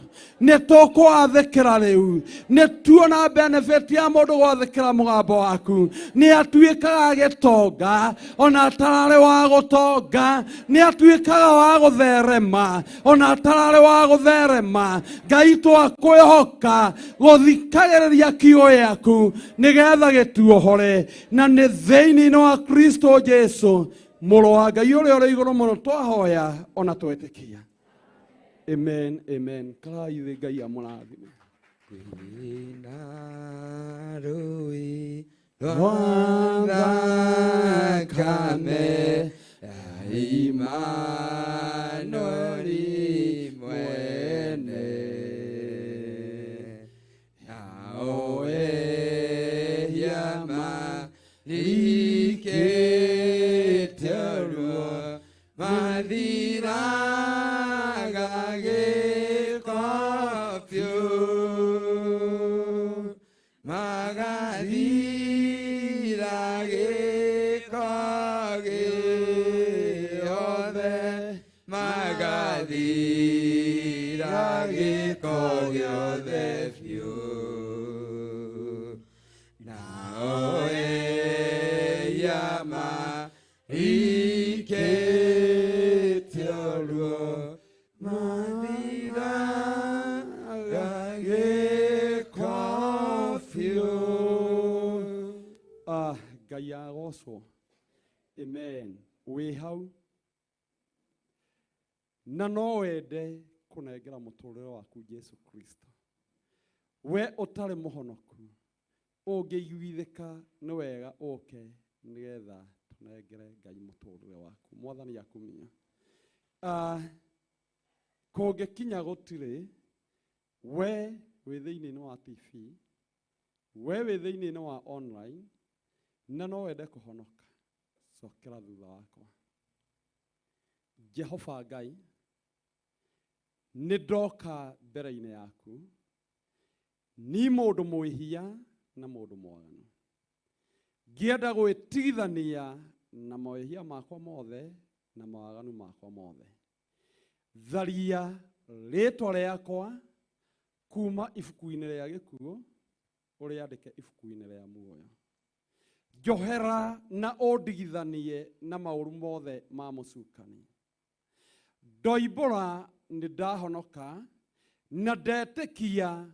Nĩ tũkũwathĩkĩra rĩu. Nĩ tuona benefit ya mũndũ gwathĩkĩra mũgambo waku. Nĩ atuĩkaga gĩtonga ona atararĩ wa gũtonga. Nĩ atuĩkaga wa gũtherema ona atararĩ wa gũtherema. Ngai twakwĩhoka gũthikagĩrĩria kiugo gĩaku nĩgetha gĩtuohore. Na nĩ thĩinĩ wa Kristo Jesu mũrũ wa Ngai ũrĩa ũrĩ igũrũ mũno twahoya ona twetĩkia. Amen, amen. Karai thĩ Ngai amũrathime. Kwĩna rũĩ rwa thakame ya Imanueli mwene, nawe yama likĩte ruo mathiraga gĩko biũ, magathira gĩko gĩothe, magathira gĩko gĩothe biũ. Nao eyama ikĩte ruo mathiraga gĩko biũ. Ngai agocwo. Amen. Wĩ hau na no wende kũnengera mũtũrĩre waku Jesu Kristo. We ũtarĩ mũhonoku ũngĩiguithĩka nĩ wega ũke nĩgetha tũnengere Ngai mũtũrĩre waku. Mwathani akumia. Kũngĩkinya gũtirĩ we wĩ thĩinĩ wa TV, we wĩ thĩinĩ wa online, na no wende kũhonoka, cokera thutha wakwa. Jehova Ngai, nĩ ndoka mbere-inĩ yaku, ni mũndũ mwĩhia na mũndũ mwaganu, ngĩenda gwĩtigithania na mawĩhia makwa mothe na mawaganu makwa mothe. Tharia rĩtwa rĩakwa kuma ibuku-inĩ rĩa gĩkuũ ũrĩandĩke ibuku-inĩ rĩa muoyo. Njohera na ũndigithanie na maũru mothe ma mũcukani. Ndoimbũra nĩ ndahonoka na ndetĩkia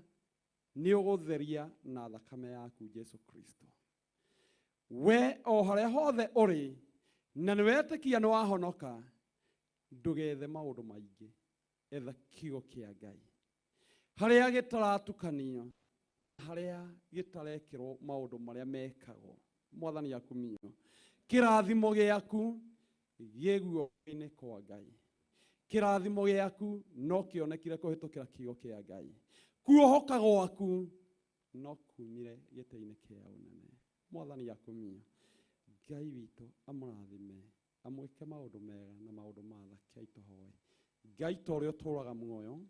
nĩ ũgũtheria na thakame yaku Jesu Kristo. We o harĩa hothe ũrĩ na nĩ wetĩkia nĩ wahonoka, ndũgethe maũndũ maingĩ, etha kiugo kĩa Ngai harĩa gĩtaratukanio, harĩa gĩtarekĩrwo maũndũ marĩa mekagwo. Mwathani akumio, kĩrathimo gĩaku gĩguo-inĩ kwa Ngai. Kĩrathimo gĩaku no kĩonekire kũhĩtũkĩra kiugo kĩa Ngai. Kuohoka gwaku no kumire gĩtĩ-inĩ kĩa ũnene. Mwathani akumio, Ngai witũ amũrathime, amwĩke maũndũ mega na maũndũ ma tha kĩa itũhoe. Ngai ta ũrĩa ũtũũraga muoyo,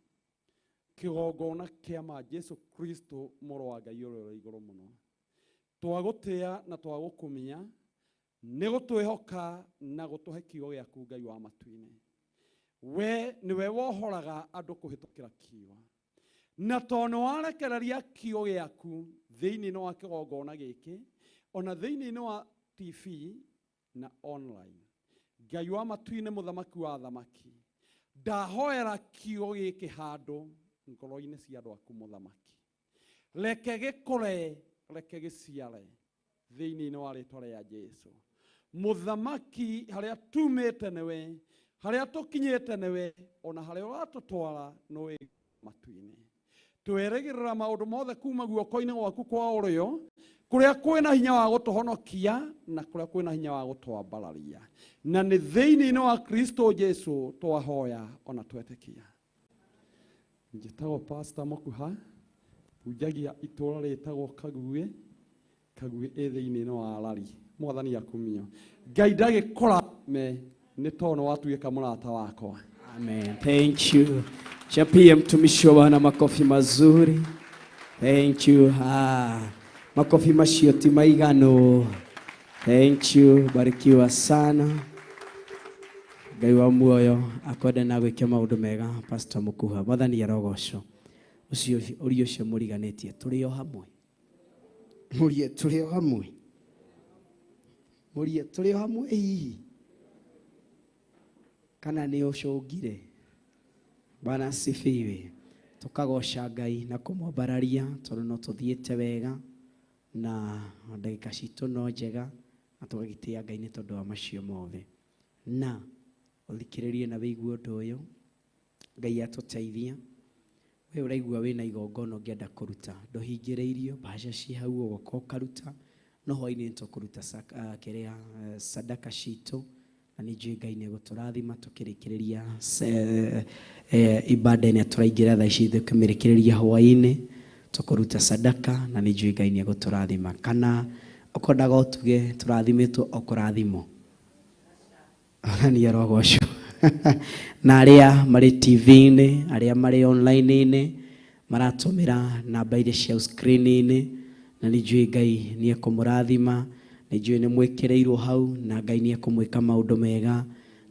kĩgongona kĩa ma Jesu Kristo mũrũ wa Ngai ũrĩa ũrĩ igũrũ mũno, twagũtĩa na twagũkumia, nĩ gũtwĩhoka na gũtũhe kiugo gĩaku Ngai wa matu-inĩ. We nĩwe wohoraga andũ kũhĩtũkĩra kiugo, na tondũ nĩ warekereria kiugo gĩaku thĩinĩ wa kĩgongona gĩkĩ, ona thĩinĩ wa TV na online. Ngai wa matu-inĩ, mũthamaki wa thamaki, ndahoera kiugo gĩkĩ handũ ngoro-inĩ cia andũ aku mũthamaki. Reke gĩkũre, reke gĩciare thĩinĩ wa rĩtwa rĩa Jesu. Mũthamaki, harĩa tumĩte nĩwe, harĩa tũkinyĩte nĩwe, ona harĩa ũratũtwara nĩwe matu-inĩ. Twĩrĩgĩrĩra maũndũ mothe kuma guoko-inĩ gwaku kwa ũrĩo, kũrĩa kwĩna hinya wa gũtũhonokia na kũrĩa kwĩna hinya wa gũtwambararia. Na nĩ thĩinĩ wa Kristo Jesu twahoya ona twetĩkia. Njĩtagwo Pastor Mũkuha, bunjagia itũũra rĩtagwo Kaguĩ, Kaguĩ ĩ thĩinĩ wa Rari. Mwathani akumio, Ngai ndagĩkũrathime nĩ tondũ nĩ watuĩka mũrata wakwa. Amen. Thank you. Chapie mtumishi wa Bwana makofi mazuri. Thank you. Makofi macio ti maigano. Thank you. Barikiwa sana. Ngai wa muoyo akwenda na gwĩka maũndũ mega. Pastor Mũkuha, Mwathani arogocwo. Ũcio ũrio ũcio mũriganĩtie tũrĩ o hamwe. Mũrie tũrĩ o hamwe. Mũrie tũrĩ o hamwe hihi. Kana nĩ ũcũngire. Bwana asifiwe. Tukagoca Ngai na kũmwambararia tondũ no tũthiĩte wega na ndagĩka citũ no njega na tũgagĩtĩa Ngai nĩ tondũ wa macio mothe. Na ũthikĩrĩrie na wĩigue ũndũ ũyũ. Ngai atuteithia. We uraigua wina igongona ngienda kuruta ndohingiriirio baca ci hau ugoka ukaruta no hoini nitukuruta kiria sadaka citu na ni njui Ngai ni guturathima tukirikiriria ibada ine turaingira thaa ici tukimirikiriria hwaini tukuruta sadaka na ni njui Ngai ni guturathima. Kana ukondaga utuge turathimitwo okurathimo ni arogosho na aria mari TV-ini aria mari online-ini maratumira namba ire cia screen-ini na ni njui Ngai ni ekumurathima. Ni njui ni mwikireirwo hau na Ngai ni ekumwika maundu mega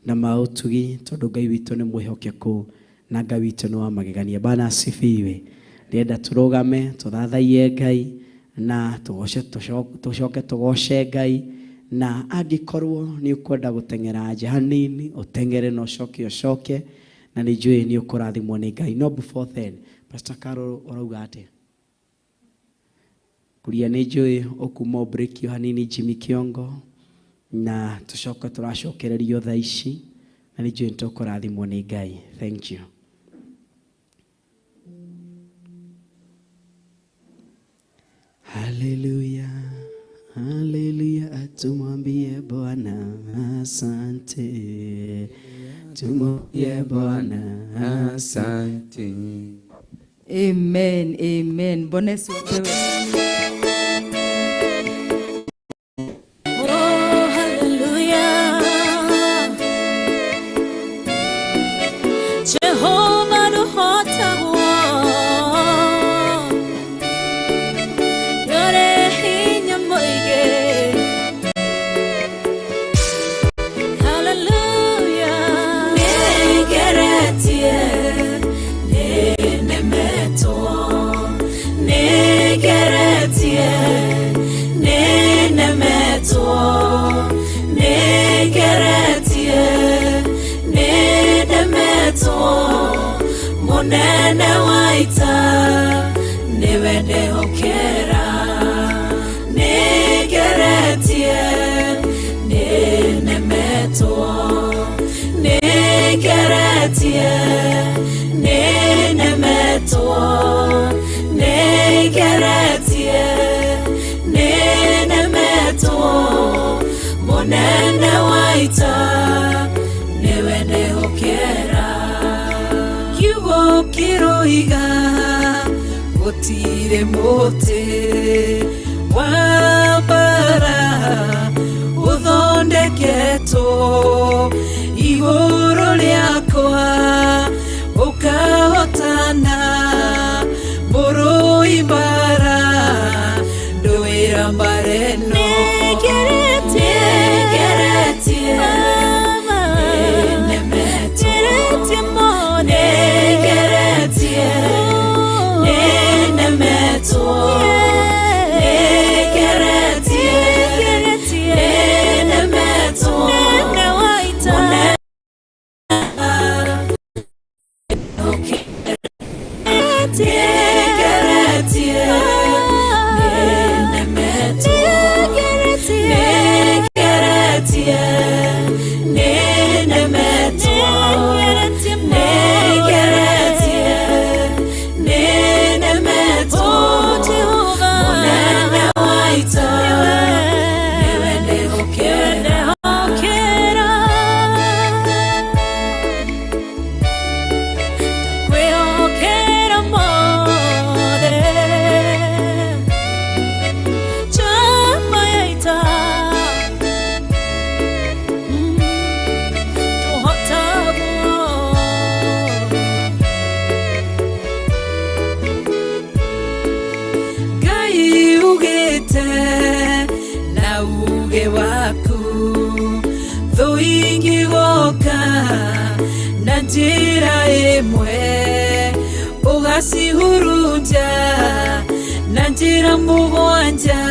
na mautugi tondu Ngai witu ni mwihokeku na Ngai witu ni wa magegania. Bana asifiwe. Ndienda turugame tuthathaie Ngai na tucoke tugoshe Ngai. Na angikorwo ni ukwenda gutengera nja hanini utengere no coke na ni njui ni ukurathimwo ni Ngai. No before then Pastor Carol urauga ate kuria ni njui ukuma break yo hanini Jimmy Kiongo na tucoke turacokererio thaa ici na ni njui ntukurathimwo ni Ngai. Thank you. Hallelujah. Hallelujah, tumwambie Bwana asante. Tumwambie Bwana asante. Amen, amen. Bwana Yesu apewe. Oh, hallelujah. Jehovah the hota Munene waita niwende hokera nigeretie ninemeto nigeretie ninemeto nigeretie ninemeto munene waita niwende hokera kiroiga gutire muti wambara uthondeketo iguru riakwa ukahotana muruimbara nduira mbareno njira imwe ugacihurunja na njira mugwanja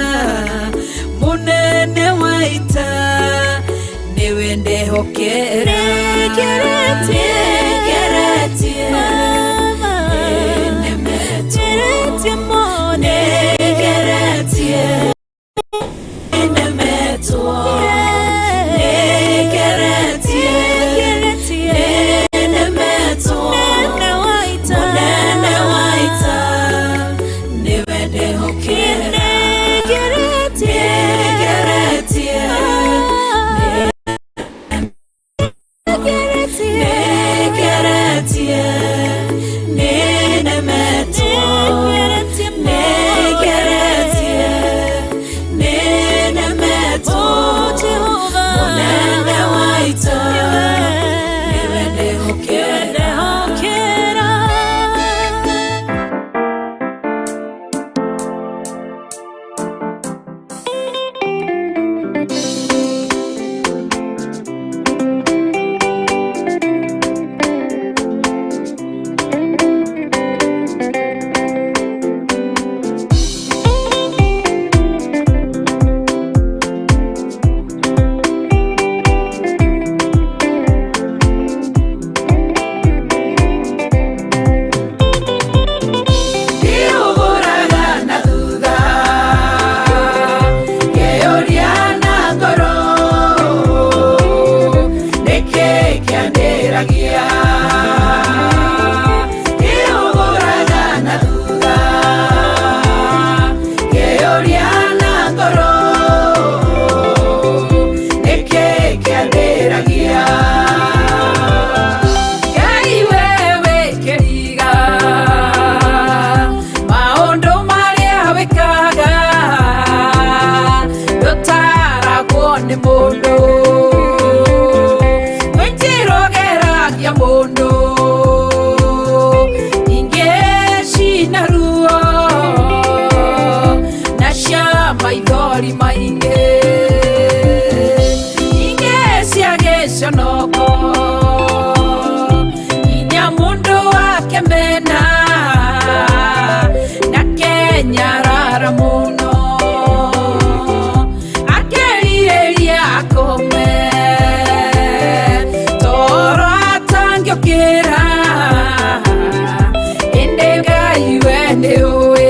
munene waita niwe ndehokera mainge inge siagesho noko inya mundu wake mena na Kenya rara muno akeriria akome toro atangio kira ende Ngai wende uwe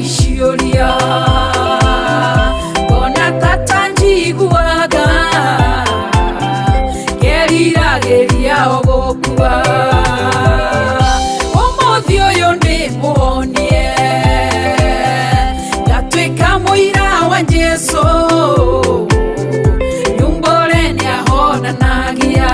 Ishioria Bona tatanji guaga Gerira geria ogokuwa Omothio yonde muonie Gatweka muira wa Jesu Nyumbore ni ahona nagia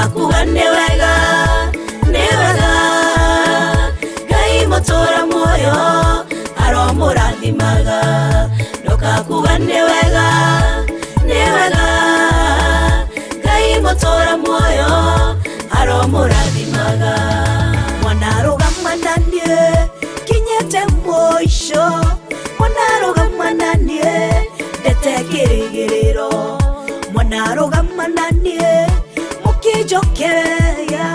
ndokakuga nĩ wega Ngai mũtũra muoyo aromũrathimaga ndokakuga nĩ wega Ngai mũtũra muoyo aromũrathimaga mwana arũgama na niĩ kinyĩte mũico mwana arũgama na niĩ ndete kĩrĩgĩrĩro mwana arũgama na niĩ mũkĩnjokeria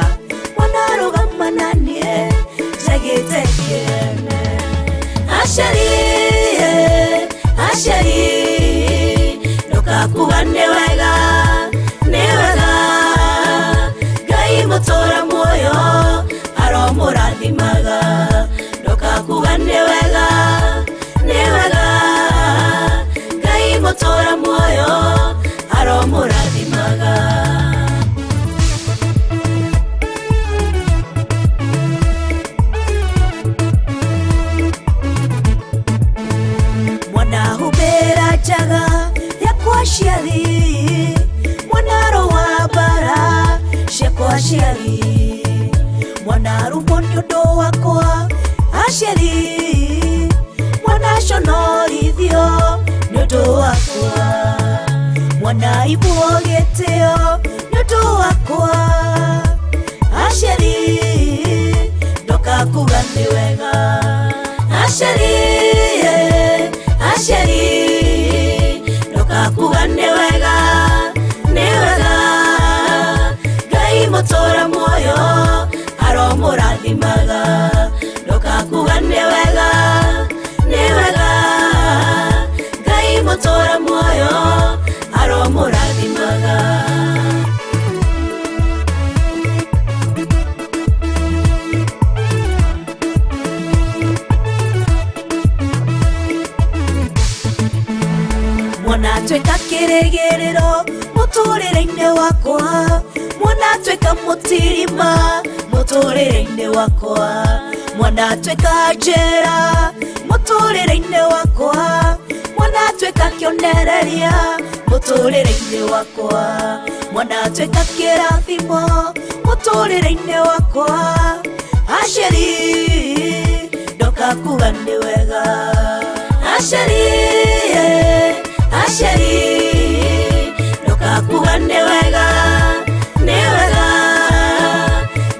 mwana arũgama na niĩ njagĩte kĩene Asheri ndokakuga nĩ wega Ngai mũtũra muoyo aromũrathimaga ndokakuga nĩ wega Ngai mũtũra muoyo aromũrathimaga mwana humĩra njaga yakwa ciathi mwana rowa mbara ciakwa ciathi mwana rumwo nĩ ũndũ wakwa aciari mwana conorithio nĩ ũndũ wakwa mwana ibwo gĩtĩo nĩ ũndũ wakwa aciari ndokakuga nĩ wega aciari ndokakuga nĩ wega Ngai mũtũra muoyo aromũrathimaga ndokakuga nĩ wega Ngai mũtũra muoyo aromũrathimaga mwana tweka kĩrĩgĩrĩro mũtũrĩre-inĩ wakwa mwana tweka mũtirima mũtũrĩre-inĩ wakwa mwana tweka njĩra mũtũrĩre-inĩ wakwa mwana tweka kĩonereria mũtũrĩre-inĩ wakwa mwana tweka kĩrathimo mũtũrĩre-inĩ wakwa aciari ndokakuga nĩ wega aciari ndokakuga nĩ wega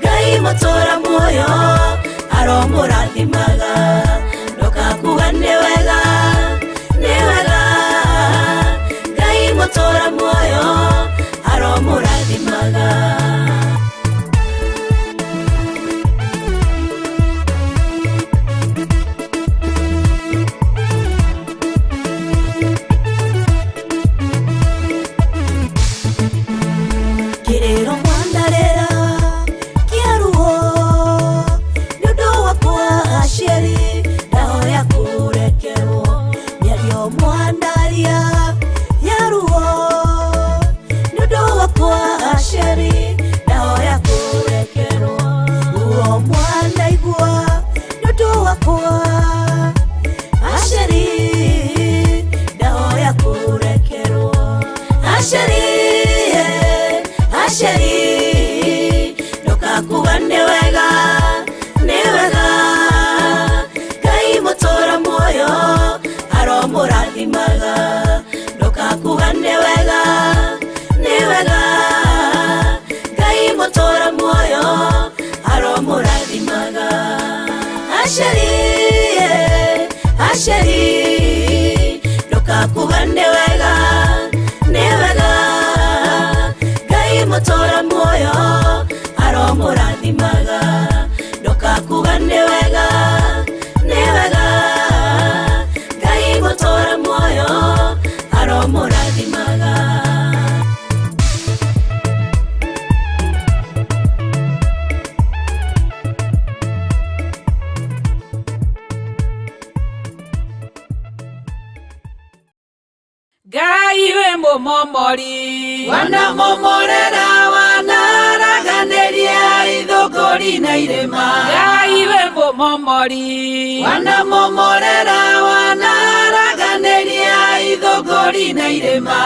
Ngai mũtũra muoyo aromũrathimaga ndokakuga nĩ wega Ngai mũtũra muoyo aromũrathimaga Kirero mwandarera kiaruho nĩũndũ wakwa aciari ndahoya kũrekerwo mĩario mwandaria yaruho nĩũndũ wakwa aciari ndahoya kũrekerwo uo mwanaigua nĩũndũ wakwa aciari ndahoya kũrekerwo aciari ndokakuga nĩ wega Ngai mũtũra muoyo aromũrathimaga ndokakuga nĩ wega Ngai mũtũra muoyo aromũrathimaga aciari ndokakuga nĩ wega Ngai mũtũra muoyo aromũrathimaga ndokakuga nĩ wega Ngai mũtũra muoyo aromũrathimaga Ngai we mũmomori wanamomorera wanaraganĩria ithũngũri na irĩma Ngai we mũmomori wanamomorera wanaraganĩria ithũngũri na irĩma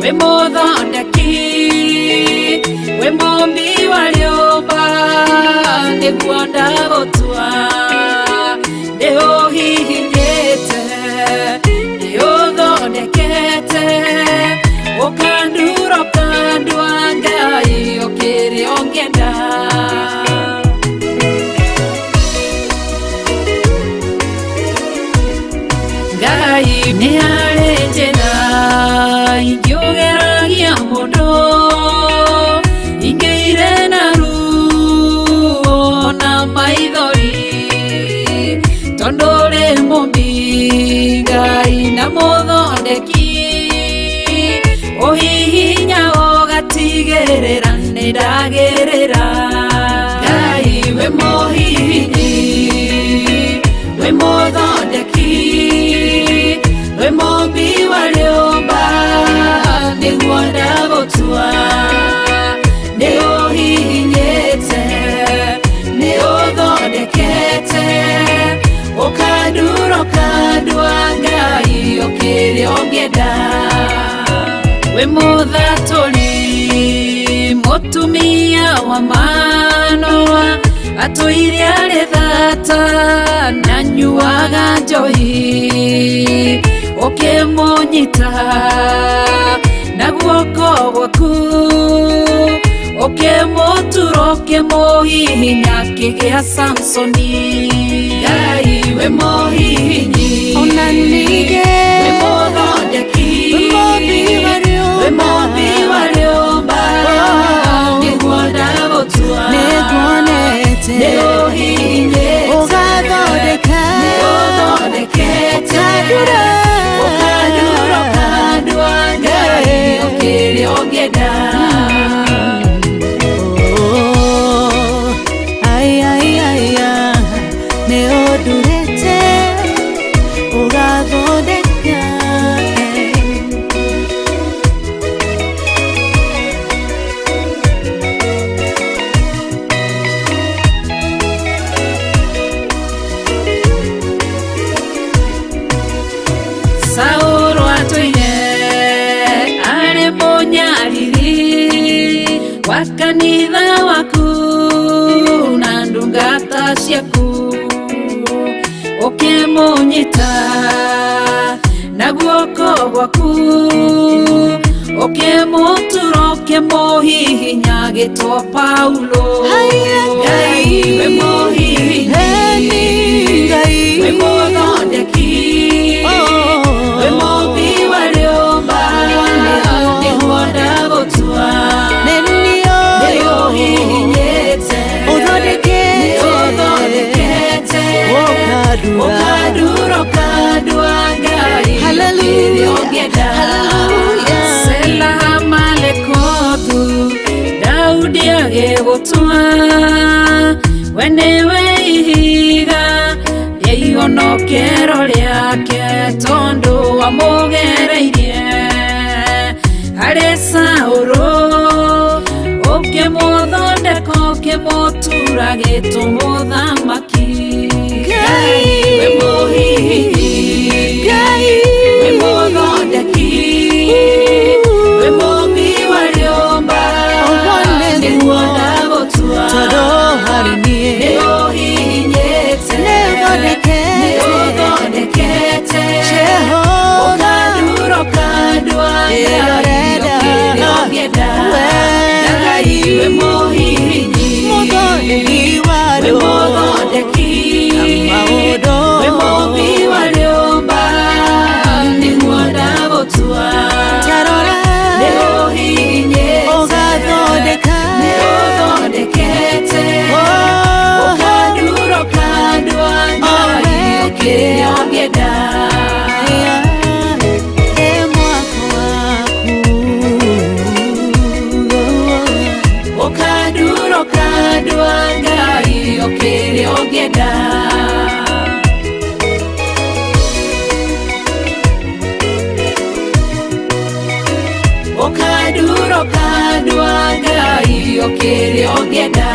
we muthondeki we mumbi wa riumba niguo ndagutua ndiuhihinyite ndiuthondekete ukandura ukandua Ngai ukiria ungienda Ngai ni harĩ njĩra ingĩũgeragia mũndũ ingĩire na ruo na maithori tondũ rĩ mũmbi Ngai na mũthondeki ũhihinya ũgatigĩrĩra nĩ ndagĩrĩra Ngai we mũhihinyi we mũthondeki we mumbi wa riumba niguo ndagutua ndiuhihinyite ndiuthondekete ukandura ukandua Ngai ukiria ungienda we muthatũri mutumia wa Manoa atũire arĩ thata na nyuaga njohi ukĩmũnyita na guoko gwaku ukĩmũtura ũkĩmũhihinya kĩgĩa Samsoni Ngai we mũhihinyi ona ningĩ we mũthondeki we mumbi wa riumba niguo ndagutua nĩguonete nĩũhihinyĩte ũgathondeka nĩũthondekete ukandura ukandua Ngai ukiria ungienda nĩũndurĩte ũgathondeka Saũlũ atũire arĩ mũnyariri wa kanitha waku na ndungata ciaku ukĩmũnyita na guoko gwaku ukĩmũtura ũkĩmũhihinya gĩtwo Paulo Ngai we mũhihinyi we mũthondeki we mumbi wa riumba niguo ndagutua nĩũhihinyĩte ũthondekete ukandura ukandua Ngai ukiria ungienda Sela Malekothu Daudi agĩgũtua we nĩwe ihiga rĩa ihonokero rĩake tondũ wamũgereirie harĩ Saũlũ ukĩmũthondeka ũkĩmũtura gĩtũ mũthamaki Ngai we mũhihinyi we mũthondeki we mumbi wa riumba niguo ndagutua nĩũhihinyĩte nĩũthondekete ukandura ukandua Ngai ukiria ungienda Ngai we mũhihinyi we mũthondeki we mumbi wa riumba niguo ndagutua nĩũhihinyĩte nĩũthondekete ukandura ukandua Ngai ukiria ungienda ukandura ukandua Ngai ukiria ungienda ukandura ukandua Ngai ukiria ungienda